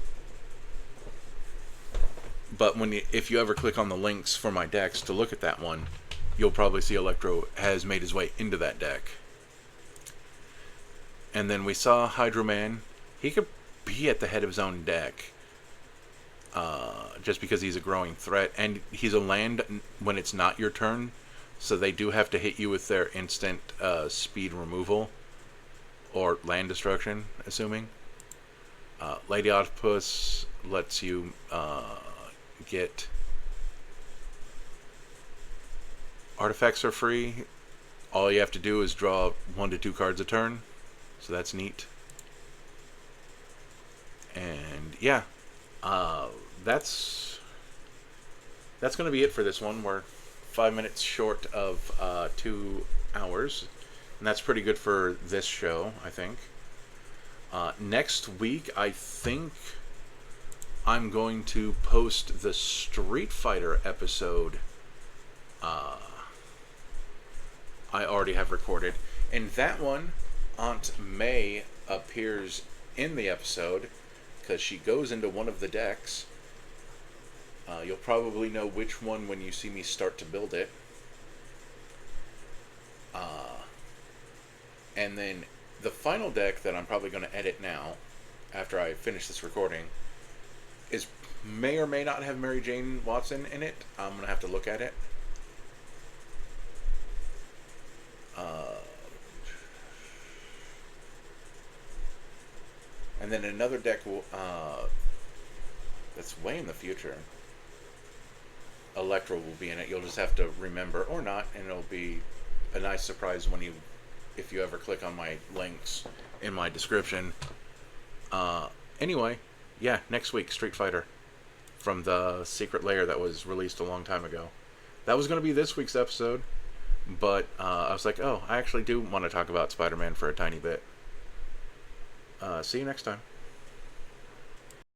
But if you ever click on the links for my decks to look at that one, you'll probably see Electro has made his way into that deck. And then we saw Hydro Man. He could be at the head of his own deck, just because he's a growing threat, and he's a land when it's not your turn. So they do have to hit you with their instant speed removal or land destruction, assuming. Lady Octopus lets you get artifacts for free. All you have to do is draw 1 to 2 cards a turn. So that's neat. And yeah, that's going to be it for this one. We're 5 minutes short of 2 hours, and that's pretty good for this show, I think. Next week, I think I'm going to post the Street Fighter episode I already have recorded. And that one, Aunt May appears in the episode because she goes into one of the decks. You'll probably know which one when you see me start to build it. And then The final deck that I'm probably going to edit now, after I finish this recording, is may or may not have Mary Jane Watson in it. I'm going to have to look at it. And then another deck will, that's way in the future. Electro will be in it. You'll just have to remember, or not, and it'll be a nice surprise when you, if you ever click on my links in my description. Anyway, yeah, next week, Street Fighter from the secret layer that was released a long time ago. That was going to be this week's episode, but I was like, oh, I actually do want to talk about Spider-Man for a tiny bit. See you next time.